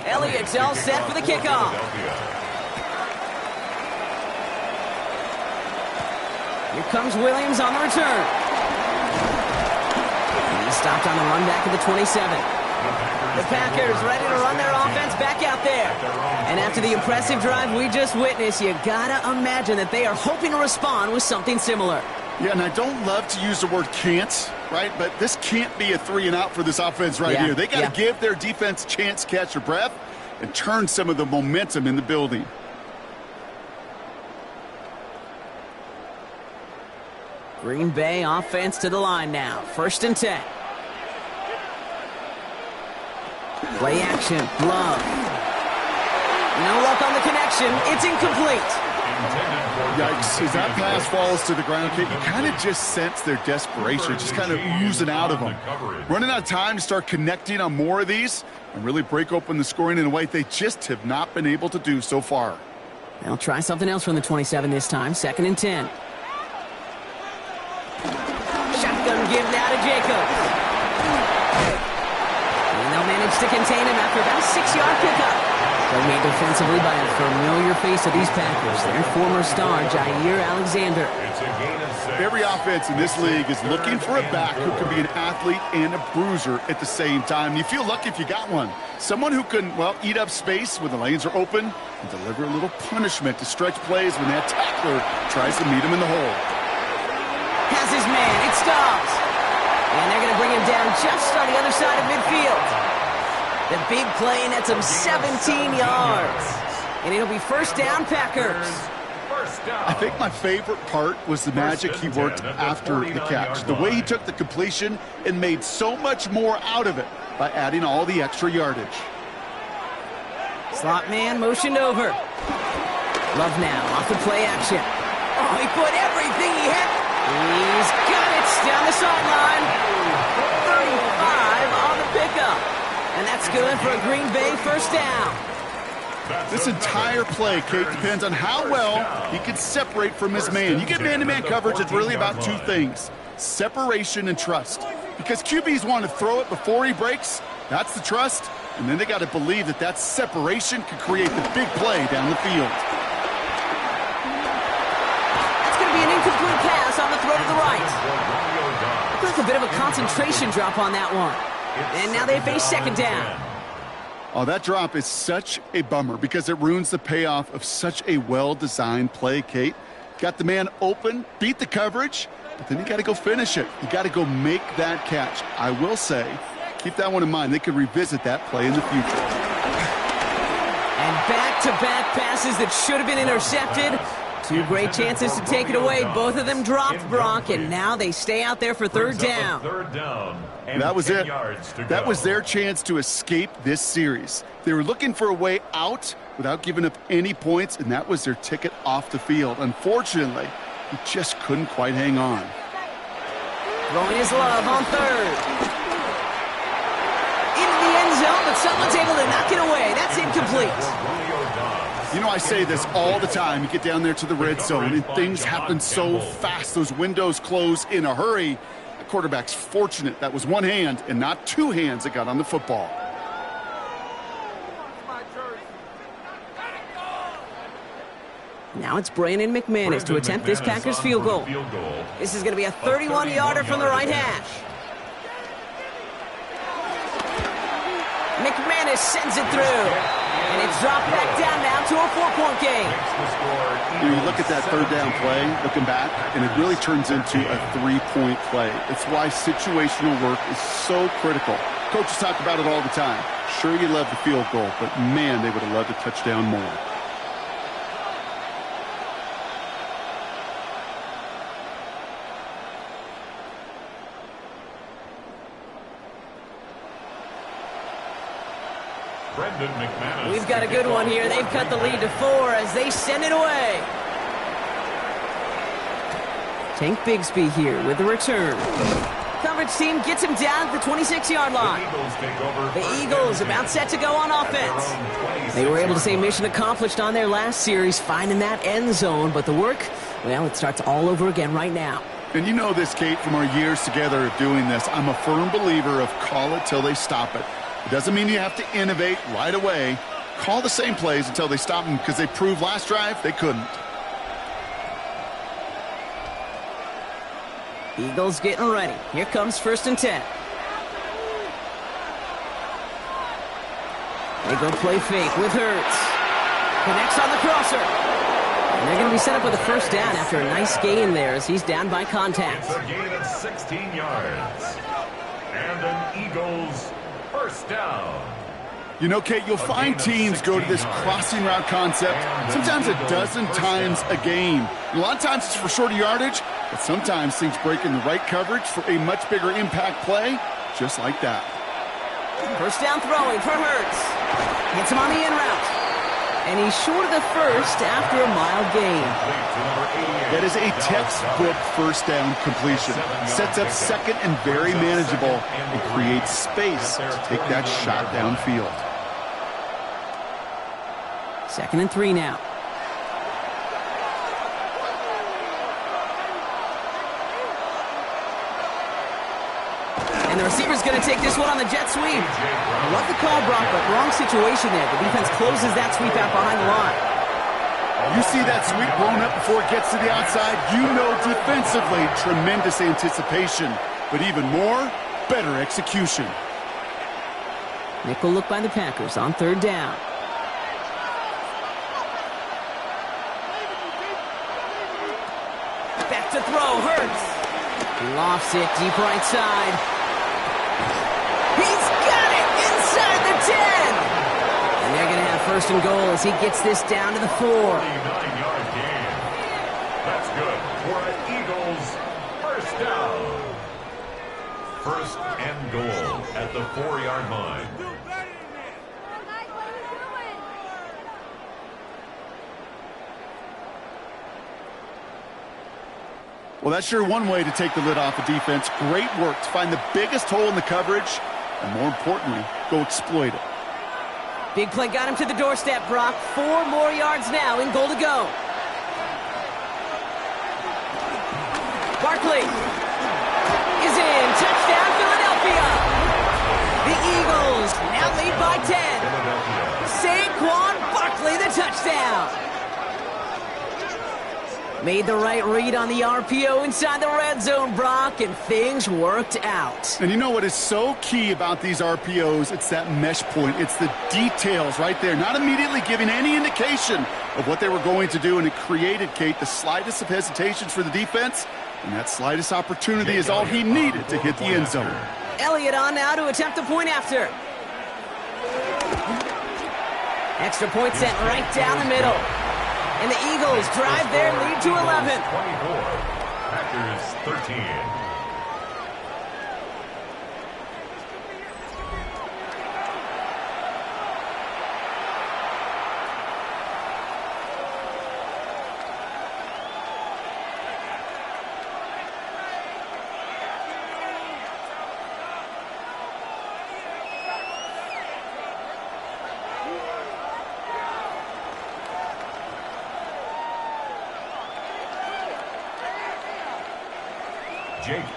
Elliott's all set for the kickoff. Here comes Williams on the return. And he's stopped on the run back at the 27. The Packers ready to run their offense back out there. And after the impressive drive we just witnessed, you gotta imagine that they are hoping to respond with something similar. Yeah, and I don't love to use the word can't, right? But this can't be a 3-and-out for this offense right here. They got to give their defense a chance to catch their breath and turn some of the momentum in the building. Green Bay offense to the line now. 1st and 10. Play action. Love. No luck on the connection. It's incomplete. Yikes. As that pass falls to the ground, Kate, you kind of just sense their desperation, just kind of oozing out of them. Running out of time to start connecting on more of these and really break open the scoring in a way they just have not been able to do so far. They'll try something else from the 27 this time. 2nd and 10. Shotgun give now to Jacobs. And they'll manage to contain him after about a 6-yard pickup. They're made defensively by a familiar face of these Packers, their former star, Jair Alexander. Every offense in this league is looking for a back who can be an athlete and a bruiser at the same time. You feel lucky if you got one. Someone who can, well, eat up space when the lanes are open and deliver a little punishment to stretch plays when that tackler tries to meet him in the hole. Has his man. It stops. And they're going to bring him down just on the other side of midfield. The big play, and that's him 17 yards. And it'll be 1st down, Packers. I think my favorite part was the magic he worked after the catch. The way he took the completion and made so much more out of it by adding all the extra yardage. Slot man motioned over. Love now off the play action. Oh, he put everything he had. He's got it down the sideline. 35 on the pickup. And that's good for a Green Bay 1st down. This entire play, Kate, depends on how well he can separate from his man. You get man-to-man coverage, it's really about 2 things: separation and trust. Because QBs want to throw it before he breaks. That's the trust. And then they got to believe that that separation can create the big play down the field. That's going to be an incomplete pass on the throw to the right. Looked like a bit of a concentration drop on that one. And now they face 2nd down. Oh, that drop is such a bummer because it ruins the payoff of such a well-designed play, Kate. Got the man open, beat the coverage, but then you got to go finish it. You got to go make that catch. I will say, keep that one in mind. They could revisit that play in the future. And back-to-back passes that should have been intercepted. 2 great chances to take it away. Both of them dropped, Brock, and now they stay out there for 3rd down. That was it. That was their chance to escape this series. They were looking for a way out without giving up any points, and that was their ticket off the field. Unfortunately, he just couldn't quite hang on. Throwing his Love on 3rd. Into the end zone, but someone's able to knock it away. That's incomplete. You know, I say this all the time. You get down there to the red zone, and things happen so fast. Those windows close in a hurry. The quarterback's fortunate that was one hand and not 2 hands that got on the football. Now it's Brandon McManus to attempt this Packers field goal. This is going to be a 31-yarder from the right hash. McManus sends it through. And it's dropped back down now to a 4-point game. You look at that 3rd down play, looking back, and it really turns into a 3-point play. It's why situational work is so critical. Coaches talk about it all the time. Sure, you love the field goal, but man, they would have loved a touchdown more. We've got a good one here. They've cut the lead to 4 as they send it away. Tank Bigsby here with the return. Coverage team gets him down at the 26-yard line. The Eagles about set to go on offense. They were able to say mission accomplished on their last series, finding that end zone. But the work, well, it starts all over again right now. And you know this, Kate, from our years together of doing this. I'm a firm believer of call it till they stop it. It doesn't mean you have to innovate right away. Call the same plays until they stop them because they proved last drive they couldn't. Eagles getting ready. Here comes 1st and 10. They go play fake with Hurts. Connects on the crosser. And they're going to be set up with a first down after a nice gain there as he's down by contact. It's a gain of 16 yards. And an Eagles first down. You know, Kate, you'll find teams go to this crossing route concept sometimes a dozen times a game. A lot of times it's for shorter yardage, but sometimes things break in the right coverage for a much bigger impact play, just like that. First down throwing for Hurts. Hits him on the in route. And he's short of the first after a mild gain. That is a textbook first down completion. Sets up second and very manageable and creates space to take that shot downfield. 2nd and 3 now. And the receiver's going to take this one on the jet sweep. Love the call, Brock, but wrong situation there. The defense closes that sweep out behind the line. You see that sweep blown up before it gets to the outside, you know defensively, tremendous anticipation. But even more, better execution. Nickel look by the Packers on 3rd down. Back to throw, Hurts. Lofts it deep right side. He's got it inside the 10. And they're going to have 1st and goal as he gets this down to the 4. 49-yard gain. That's good for an Eagles first down. 1st and goal at the 4-yard line. Well, that's sure one way to take the lid off a defense. Great work to find the biggest hole in the coverage, and more importantly, go exploit it. Big play got him to the doorstep, Brock. 4 more yards now in goal to go. Barkley is in. Touchdown, Philadelphia. The Eagles now lead by 10. Saquon Barkley, the touchdown. Made the right read on the RPO inside the red zone, Brock, and things worked out. And you know what is so key about these RPOs? It's that mesh point. It's the details right there, not immediately giving any indication of what they were going to do, and it created, Kate, the slightest of hesitations for the defense, and that slightest opportunity is all he needed to hit the end zone. Elliott on now to attempt the point after. Extra point sent right down the middle. And the Eagles drive their lead to 11. 24, Packers 13.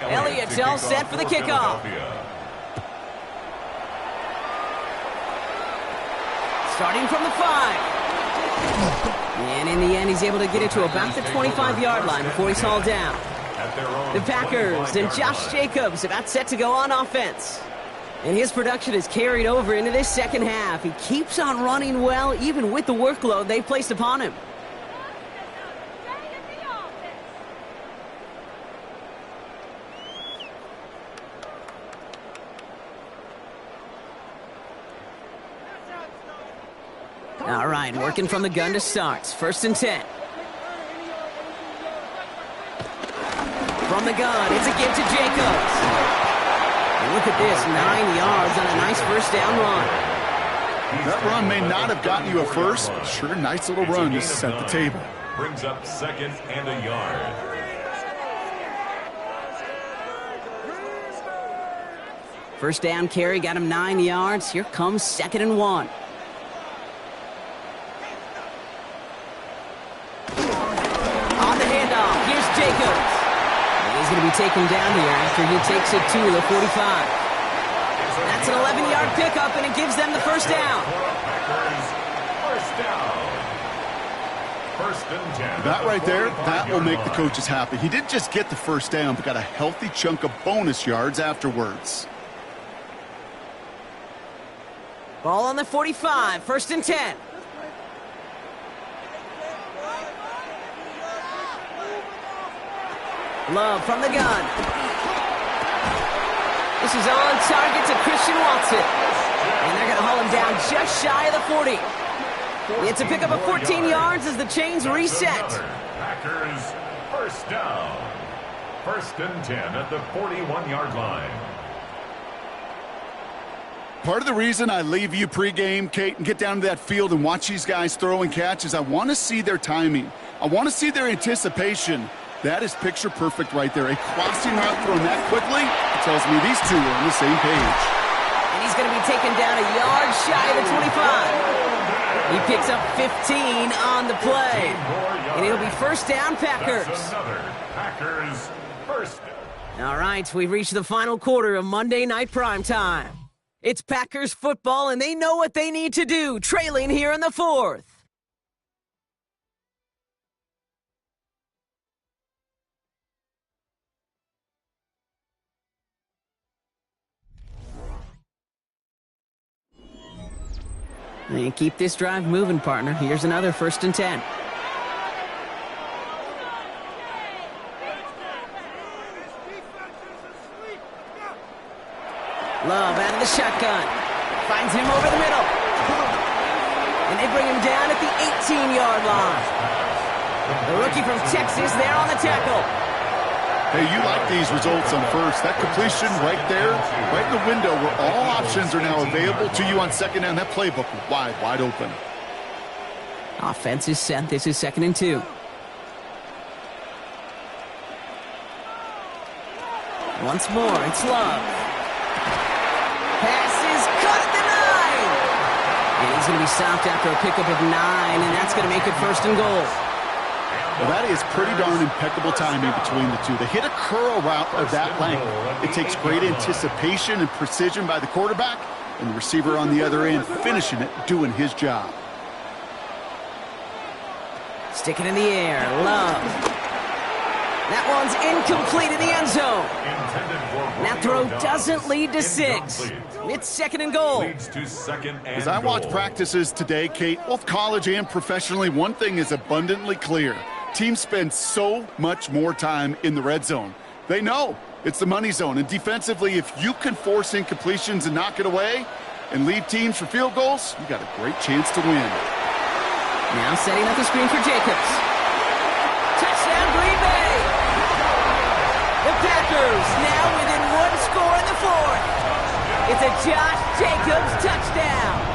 Elliott's all set for the kickoff. Starting from the 5. And in the end, he's able to get it to about the 25-yard line before he's hauled down. The Packers and Josh Jacobs about set to go on offense. And his production is carried over into this second half. He keeps on running well, even with the workload they placed upon him. All right, working from the gun to start. 1st and 10. From the gun, it's a give to Jacobs. And look at this, 9 yards on a nice first down run. That run may not have gotten you a first, but sure, nice little run to set the table. Brings up 2nd and a yard. First down carry got him 9 yards. Here comes 2nd and 1. He's going to be taken down here after he takes it to the 45. That's an 11-yard pickup, and it gives them the first down. First down. 1st and 10. That right there, that will make the coaches happy. He didn't just get the first down, but got a healthy chunk of bonus yards afterwards. Ball on the 45, 1st and 10. Love from the gun. This is on target to Christian Watson. And they're going to haul him down just shy of the 40. It's a pickup of 14 yards as the chains reset. Packers first down. 1st and 10 at the 41-yard line. Part of the reason I leave you pregame, Kate, and get down to that field and watch these guys throw and catch is I want to see their timing. I want to see their anticipation. That is picture perfect right there. A crossing route thrown that quickly tells me these two are on the same page. And he's going to be taken down a yard shy of the 25. He picks up 15 on the play. And it'll be first down, Packers. That's another Packers first. All right, we've reached the final quarter of Monday Night Primetime. It's Packers football, and they know what they need to do, trailing here in the 4th. And keep this drive moving, partner. Here's another 1st and 10. Love out of the shotgun. Finds him over the middle. And they bring him down at the 18-yard line. The rookie from Texas there on the tackle. Hey, you like these results on first. That completion right there, right in the window where all options are now available to you on second down. That playbook wide open. Offense is set. This is 2nd and 2. Once more, it's Love. Pass is caught at the 9. And he's going to be stopped after a pickup of 9, and that's going to make it 1st and goal. Well, that is pretty darn impeccable timing between the two. They hit a curl route of that length. It takes great anticipation and precision by the quarterback, and the receiver on the other end finishing it, doing his job. Stick it in the air. Love. That one's incomplete in the end zone. That throw doesn't lead to 6. It's 2nd and goal. As I watch practices today, Kate, both college and professionally, one thing is abundantly clear. Teams spend so much more time in the red zone. They know it's the money zone. And defensively, if you can force incompletions and knock it away and lead teams for field goals, you got a great chance to win. Now setting up the screen for Jacobs. Touchdown, Green Bay! The Packers now within 1 score in the 4th. It's a Josh Jacobs touchdown.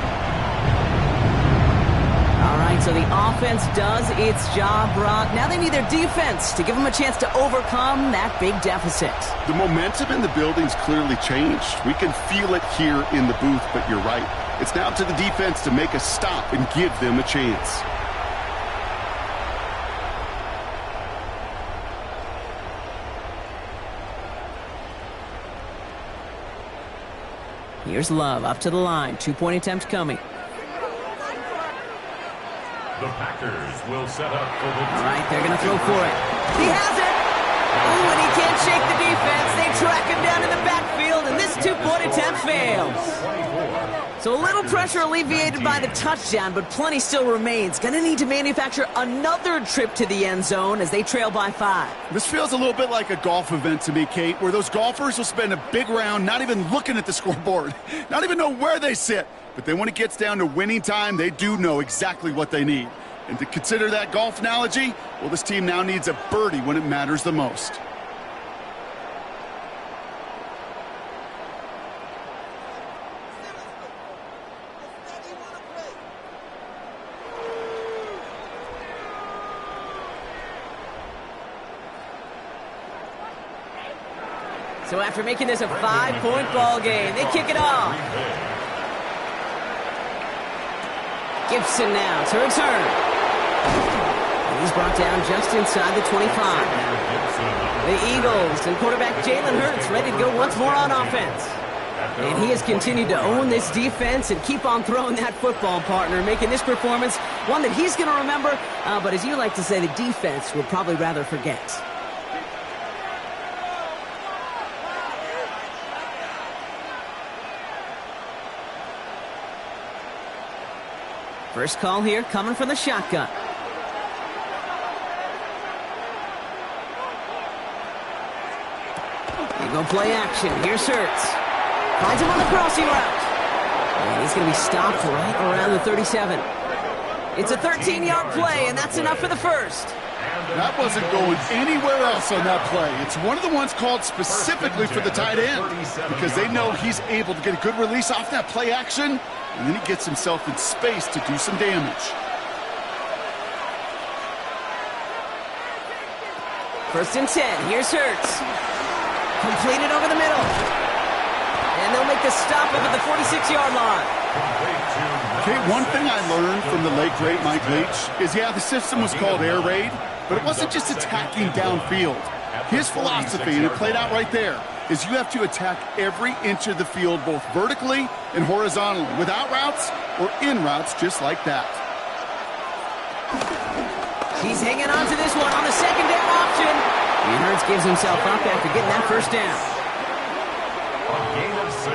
All right, so the offense does its job, Brock. Now they need their defense to give them a chance to overcome that big deficit. The momentum in the building's clearly changed. We can feel it here in the booth, but you're right. It's now to the defense to make a stop and give them a chance. Here's Love up to the line. 2-point attempt coming. The Packers will set up for the... All right, they're going to throw for it. He has it! Ooh, and he can't shake the defense. They track him down in the backfield, and this 2-point attempt fails. So a little pressure alleviated by the touchdown, but plenty still remains. Going to need to manufacture another trip to the end zone as they trail by 5. This feels a little bit like a golf event to me, Kate, where those golfers will spend a big round not even looking at the scoreboard, not even know where they sit. But then when it gets down to winning time, they do know exactly what they need. And to consider that golf analogy, well, this team now needs a birdie when it matters the most. So after making this a 5-point ball game, they kick it off. Gibson now to return. And he's brought down just inside the 25. The Eagles and quarterback Jalen Hurts ready to go once more on offense. And he has continued to own this defense and keep on throwing that football, partner, making this performance one that he's going to remember. But as you like to say, the defense would probably rather forget. First call here coming from the shotgun. No play action. Here's Hurts. Finds him on the crossing route. And he's going to be stopped right around the 37. It's a 13-yard play, and that's enough for the first. That wasn't going anywhere else on that play. It's one of the ones called specifically for the tight end because they know he's able to get a good release off that play action, and then he gets himself in space to do some damage. First and 10. Here's Hurts. Completed over the middle. And they'll make the stop up at the 46-yard line. Okay, one thing I learned from the late, great Mike Leach is, yeah, the system was called air raid, but it wasn't just attacking downfield. His philosophy, and it played out right there, is you have to attack every inch of the field, both vertically and horizontally, without routes or in routes, just like that. He's hanging on to this one on the second down option. And Hurts gives himself up after getting that first down. A gain of 6.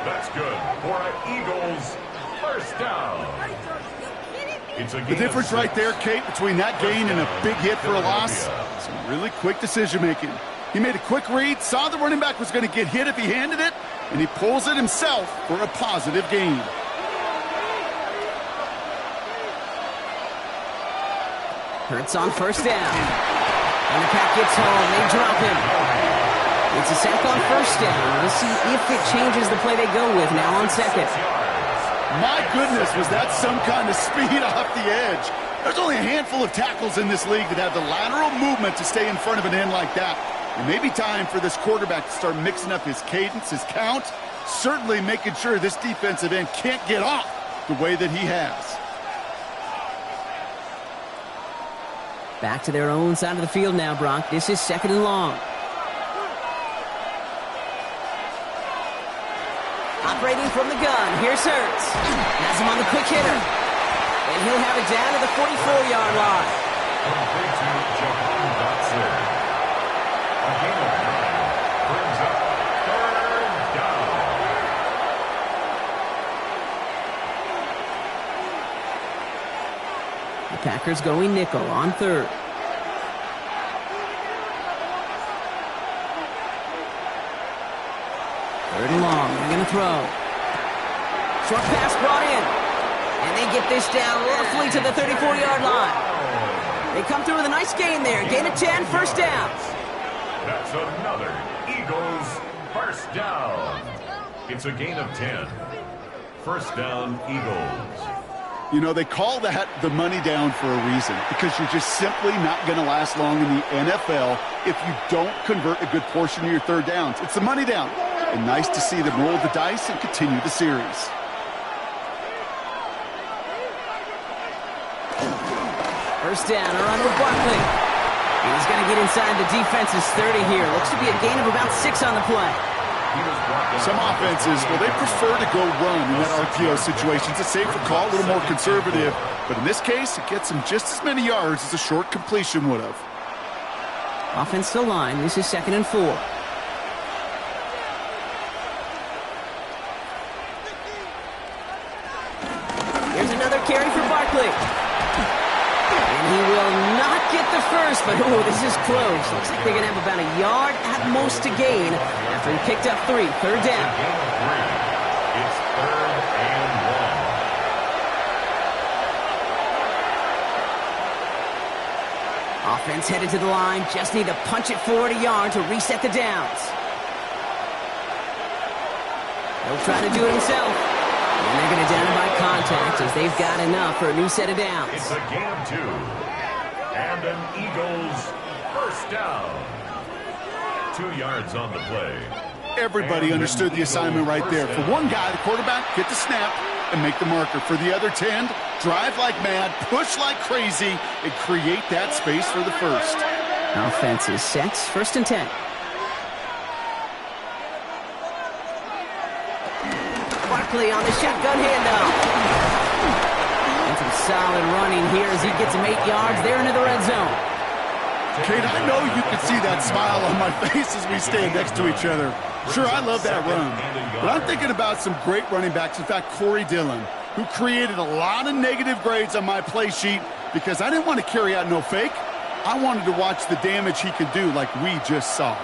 That's good for an Eagles first down. The difference right there, Kate, between that gain and a big hit for a loss, some really quick decision-making. He made a quick read, saw the running back was going to get hit if he handed it, and he pulls it himself for a positive gain. Hurts on first down. And the pack gets home. They drop him. It's a sack on first down. We'll see if it changes the play they go with now on second. My goodness, was that some kind of speed off the edge. There's only a handful of tackles in this league that have the lateral movement to stay in front of an end like that. It may be time for this quarterback to start mixing up his cadence, his count, certainly making sure this defensive end can't get off the way that he has. Back to their own side of the field now, Brock. This is second and long. Operating from the gun. Here's Hurts. Has him on the quick hitter. And he'll have it down to the 44-yard line. The Packers going nickel on third. Third and long. They're going to throw. Short pass brought in. And they get this down roughly to the 34-yard line. They come through with a nice gain there. Gain of 10, first down. That's another Eagles first down. It's a gain of 10. First down, Eagles. You know, they call that the money down for a reason, because you're just simply not going to last long in the NFL if you don't convert a good portion of your third downs. It's the money down. And nice to see them roll the dice and continue the series. First down, a run with Barkley. He's going to get inside the defense's 30 here. Looks to be a gain of about 6 on the play. Some offenses, well, they prefer to go run in that RPO situation. It's a safer call, a little more conservative. But in this case, it gets them just as many yards as a short completion would have. Offense to line. This is second and 4. Here's another carry for Barkley. And he will not get the first, but this is close. Looks like they're going to have about a yard at most to gain after he picked up 3. Third down. It's third and 1. Offense headed to the line. Just need to punch it forward a yard to reset the downs. He'll try to do it himself. And they're going to down him by contact as they've got enough for a new set of downs. It's a gain of 2. And an Eagles first down. 2 yards on the play. Everybody understood the assignment right there. For one guy, the quarterback, get the snap and make the marker. For the other 10, drive like mad, push like crazy, and create that space for the first. Offense is set. First and 10. Barkley on the shotgun handoff. And some solid running here as he gets him 8 yards there into the red zone. Kate, I know you can see that smile on my face as we stand next to each other. Sure, I love that run. But I'm thinking about some great running backs. In fact, Corey Dillon, who created a lot of negative grades on my play sheet because I didn't want to carry out no fake. I wanted to watch the damage he could do like we just saw.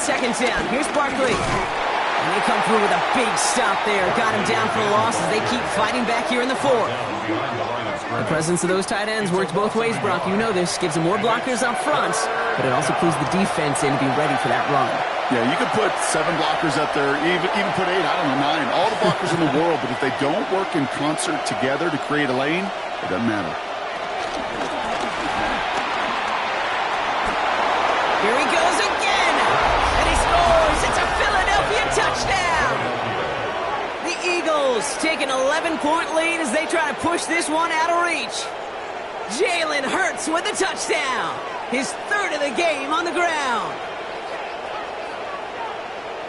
second down. Here's Barkley. And they come through with a big stop there. Got him down for a loss as they keep fighting back here in the fourth. The presence of those tight ends works both ways, Brock. You know this. Gives them more blockers up front, but it also clues the defense in to be ready for that run. Yeah, you could put 7 blockers up there, even put 8, I don't know, 9. All the blockers in the world, but if they don't work in concert together to create a lane, it doesn't matter. Here he goes again, and he scores. It's a Philadelphia touchdown. The Eagles take an 11-point lead as they try to push this one out of reach. Jalen Hurts with the touchdown, his 3rd of the game on the ground.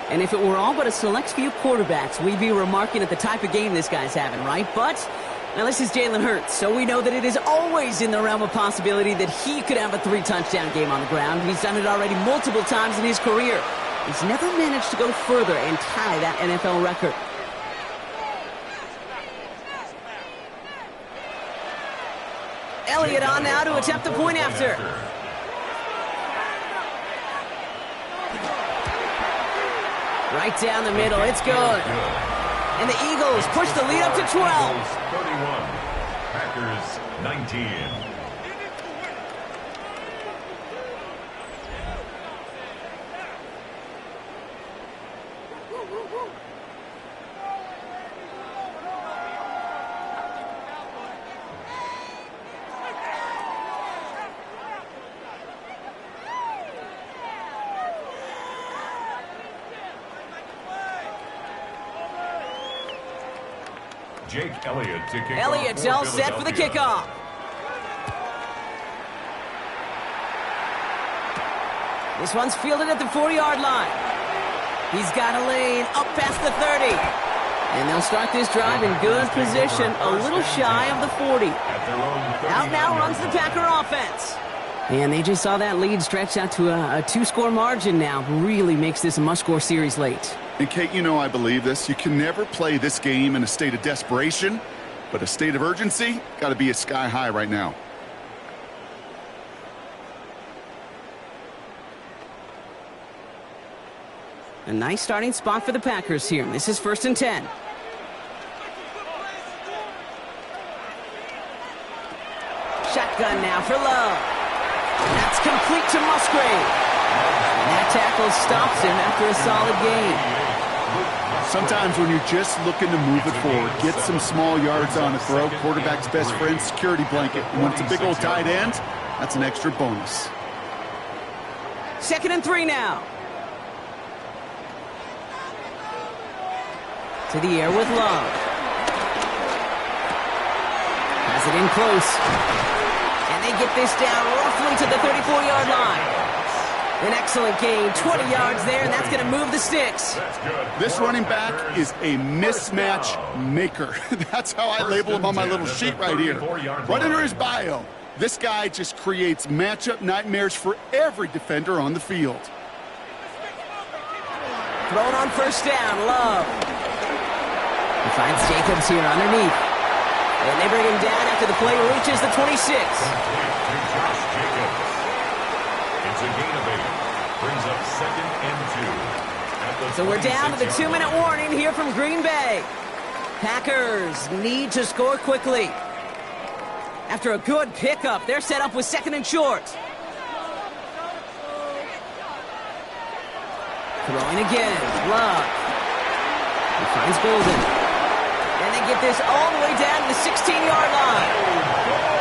And if it were all but a select few quarterbacks, we'd be remarking at the type of game this guy's having, right? But, now this is Jalen Hurts, so we know that it is always in the realm of possibility that he could have a 3-touchdown game on the ground. He's done it already multiple times in his career. He's never managed to go further and tie that NFL record. Elliott on now to attempt the point after. Right down the middle, it's good. And the Eagles push the lead up to 12. 31, Packers 19. Jake Elliott to kick Elliott's off all set for the kickoff. This one's fielded at the 40-yard line. He's got a lane up past the 30. And they'll start this drive in good position, a little shy of the 40. Out now runs the Packer offense. And they just saw that lead stretch out to a 2-score margin now. Really makes this a must-score series late. And Kate, you know I believe this. You can never play this game in a state of desperation, but a state of urgency got to be a sky high right now. A nice starting spot for the Packers here. This is 1st and 10. Shotgun now for Love. That's complete to Musgrave. And that tackle stops him after a solid gain. Sometimes when you're just looking to move it forward, get some small yards on a throw, quarterback's best friend, security blanket. And when it's a big old tight end, that's an extra bonus. 2nd and 3 now. To the air with Love. Has it in close. And they get this down roughly to the 34-yard line. An excellent gain, 20 yards there, and that's going to move the sticks. This running back is a mismatch maker. That's how I label him on my little sheet right here. Right under his bio, this guy just creates matchup nightmares for every defender on the field. Thrown on 1st down, Love. He finds Jacobs here underneath. And they bring him down after the play reaches the 26. It's a gain of 8. Brings up 2nd and 2. So we're down to the 2-minute warning here from Green Bay. Packers need to score quickly. After a good pickup, they're set up with 2nd and short. Throwing again, Love. He finds Golden. And they get this all the way down to the 16-yard line.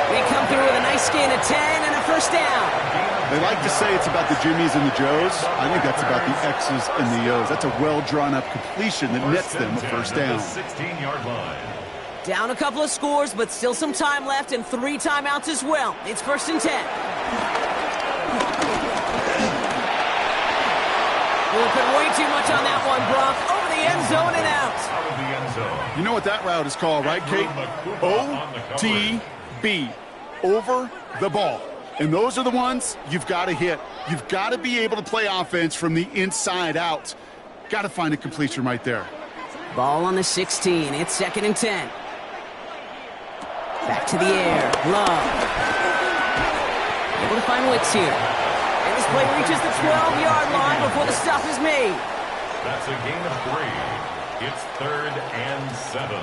They come through with a nice gain of 10 and a 1st down. They like to say it's about the Jimmies and the Joes. I think that's about the X's and the O's. That's a well-drawn-up completion that nets them a 1st down. 16-yard line. Down a couple of scores, but still some time left and 3 timeouts as well. It's 1st and 10. We'll put way too much on that one, Brock. Over the end zone and out. Out of the end zone. You know what that route is called, right, Kate? OTB. Over the ball. And those are the ones you've got to hit. You've got to be able to play offense from the inside out. Got to find a completion right there. Ball on the 16. It's 2nd and 10. Back to the air. Love. Able to find Wicks here. And this Play reaches the 12-yard line before the stop is made. That's a gain of 3. It's 3rd and 7.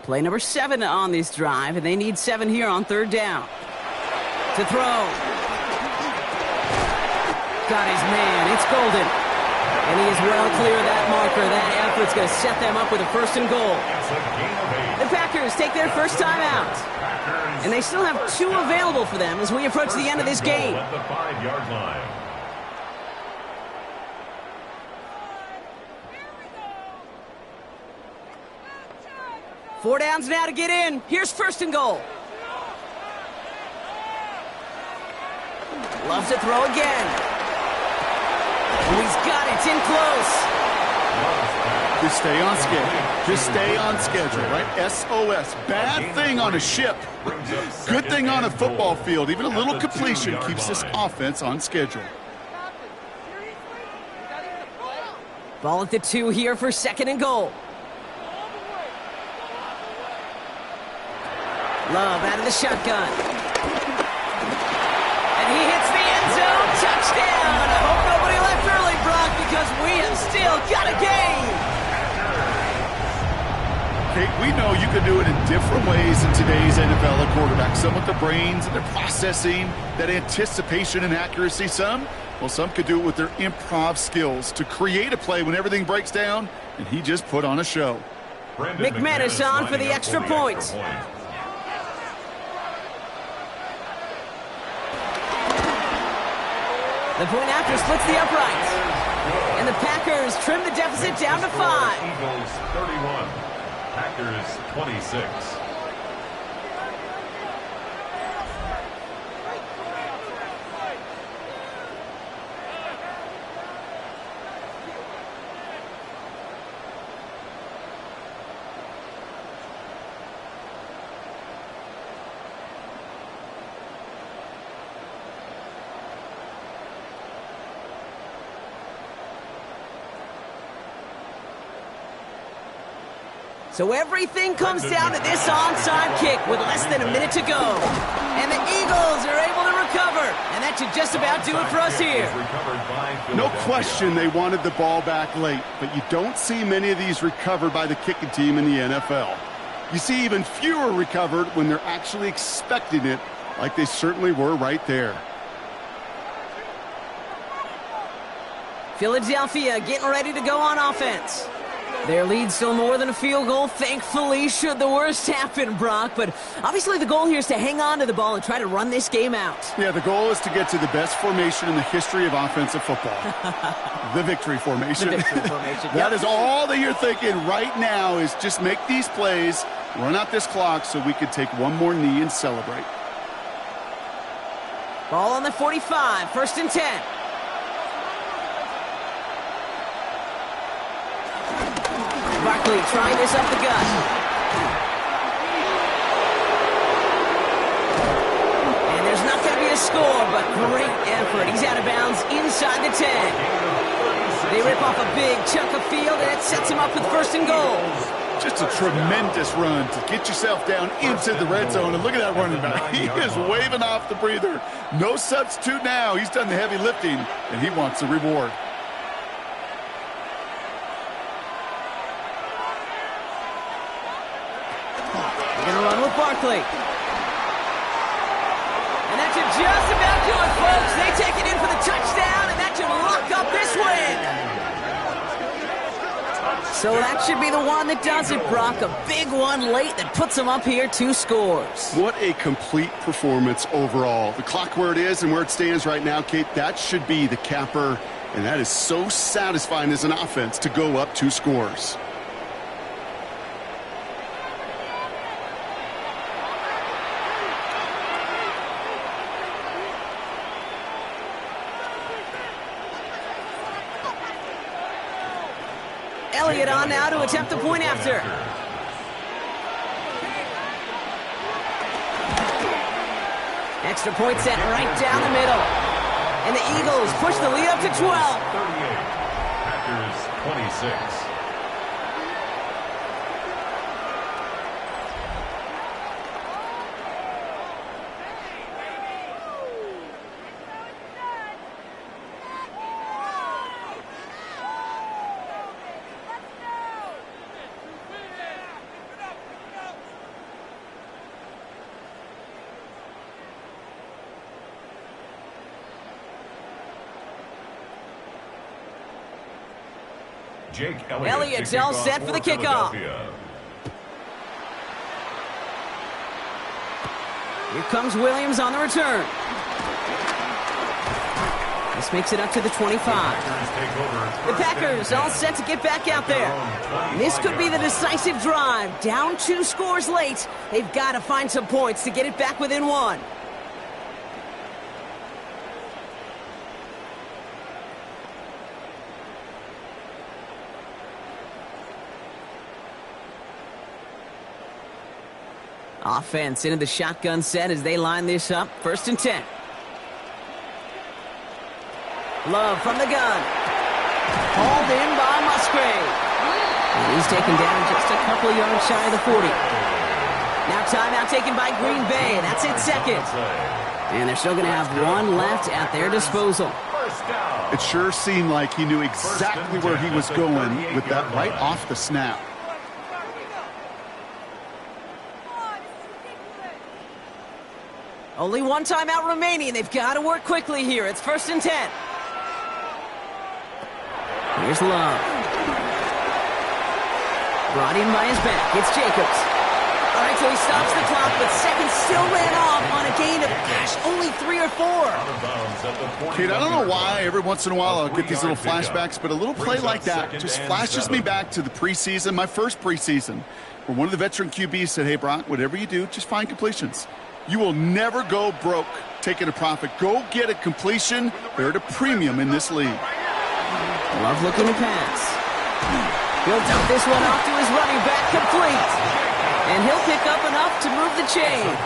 Play number 7 on this drive, and they need 7 here on 3rd down. To throw. Got his man. It's Golden. And he is well clear of that marker. That effort's going to set them up with a 1st and goal. The Packers take their first time out. And they still have 2 available for them as we approach the end of this game. At the 5-yard line. Four downs now to get in. Here's 1st and goal. Loves to throw again. Oh, he's got it. It's in close. Just stay on schedule. Just stay on schedule, right? SOS. Bad thing on a ship. Good thing on a football field. Even a little completion keeps this offense on schedule. Ball at the 2 here for 2nd and goal. Love out of the shotgun. And he hits the end zone. Touchdown. I hope nobody left early, Brock, because we have still got a game. Kate, we know you can do it in different ways in today's NFL at quarterback. Some with the brains and their processing, that anticipation and accuracy. Some could do it with their improv skills to create a play when everything breaks down, and he just put on a show. McManus on for the extra point. The point after splits the uprights. And the Packers trim the deficit down to 5. Eagles 31, Packers 26. So everything comes down to this onside kick with less than a minute to go. And the Eagles are able to recover. And that should just about do it for us here. No question they wanted the ball back late, but you don't see many of these recovered by the kicking team in the NFL. You see even fewer recovered when they're actually expecting it, like they certainly were right there. Philadelphia getting ready to go on offense. Their lead's still more than a field goal, thankfully, should the worst happen, Brock. But obviously the goal here is to hang on to the ball and try to run this game out. Yeah, the goal is to get to the best formation in the history of offensive football. The victory formation. The victory formation. That is all that you're thinking right now, is just make these plays, run out this clock so we could take one more knee and celebrate. Ball on the 45, 1st and 10. Barkley trying this up the gut. And there's not going to be a score, but great effort. He's out of bounds inside the 10. They rip off a big chunk of field, and it sets him up with 1st and goal. Just a tremendous run to get yourself down into the red zone. And look at that running back. He is waving off the breather. No substitute now. He's done the heavy lifting, and he wants the reward. Run with Barkley. And that should just about do it, folks. They take it in for the touchdown, and that should lock up this win. So that should be the one that does it, Brock. A big one late that puts them up here 2 scores. What a complete performance overall. The clock where it is and where it stands right now, Kate, that should be the capper. And that is so satisfying as an offense to go up 2 scores. Elliott on now to attempt the point after. Extra point set right down the middle. And the Eagles push the lead up to 12. 38, Packers 26. Jake Elliott's all set for the kickoff. Here comes Williams on the return. This makes it up to the 25. The Packers all set to get back out there. This could be the decisive drive. Down 2 scores late. They've got to find some points to get it back within 1. Offense into the shotgun set as they line this up. 1st and 10. Love from the gun. Hauled in by Musgrave. And he's taken down just a couple yards shy of the 40. Now timeout taken by Green Bay. That's it, 2nd. And they're still going to have 1 left at their disposal. It sure seemed like he knew exactly where he was going with that right off the snap. Only 1 timeout remaining. They've got to work quickly here. It's 1st and 10. Here's Love. Brought in by his back. It's Jacobs. All right, so he stops the clock, but seconds still ran off on a gain of, only 3 or 4. Kate, I don't know why every once in a while I'll get these little flashbacks, but a little play like that just flashes me back to the preseason, my first preseason, where one of the veteran QBs said, hey, Brock, whatever you do, just find completions. You will never go broke taking a profit. Go get a completion. They're at a premium in this league. Love looking to pass. He'll dump this one off to his running back, complete. And he'll pick up enough to move the chains.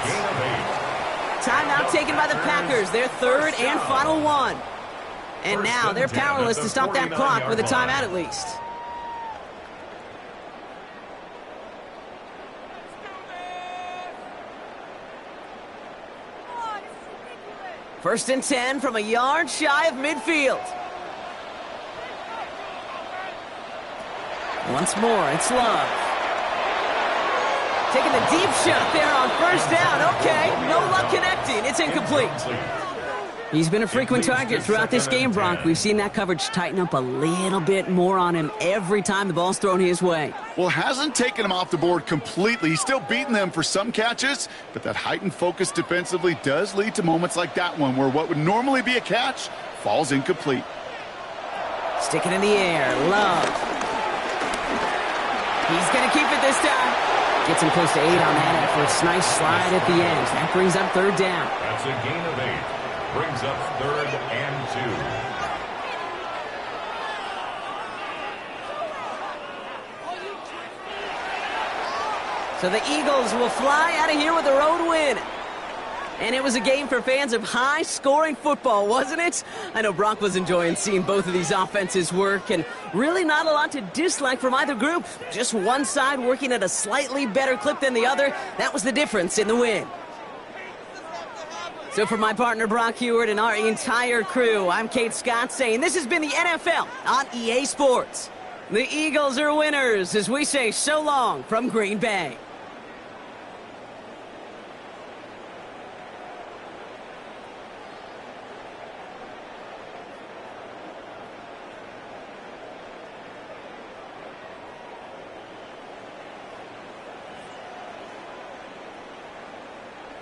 Timeout taken by the Packers, their 3rd and final 1. And now they're powerless to stop that clock with a timeout at least. First and 10 from a yard shy of midfield. Once more, it's Love. Taking the deep shot there on 1st down. Okay, no luck connecting. It's incomplete. He's been a frequent target throughout this game, Brock. We've seen that coverage tighten up a little bit more on him every time the ball's thrown his way. Well, hasn't taken him off the board completely. He's still beating them for some catches, but that heightened focus defensively does lead to moments like that one where what would normally be a catch falls incomplete. Stick it in the air. Love. He's going to keep it this time. Gets him close to 8 on that effort. Nice slide at the end. That brings up 3rd down. That's a gain of 8. Brings up 3rd and 2. So the Eagles will fly out of here with a road win. And it was a game for fans of high-scoring football, wasn't it? I know Brock was enjoying seeing both of these offenses work, and really not a lot to dislike from either group. Just one side working at a slightly better clip than the other. That was the difference in the win. So for my partner Brock Heward and our entire crew, I'm Kate Scott saying this has been the NFL on EA Sports. The Eagles are winners as we say so long from Green Bay.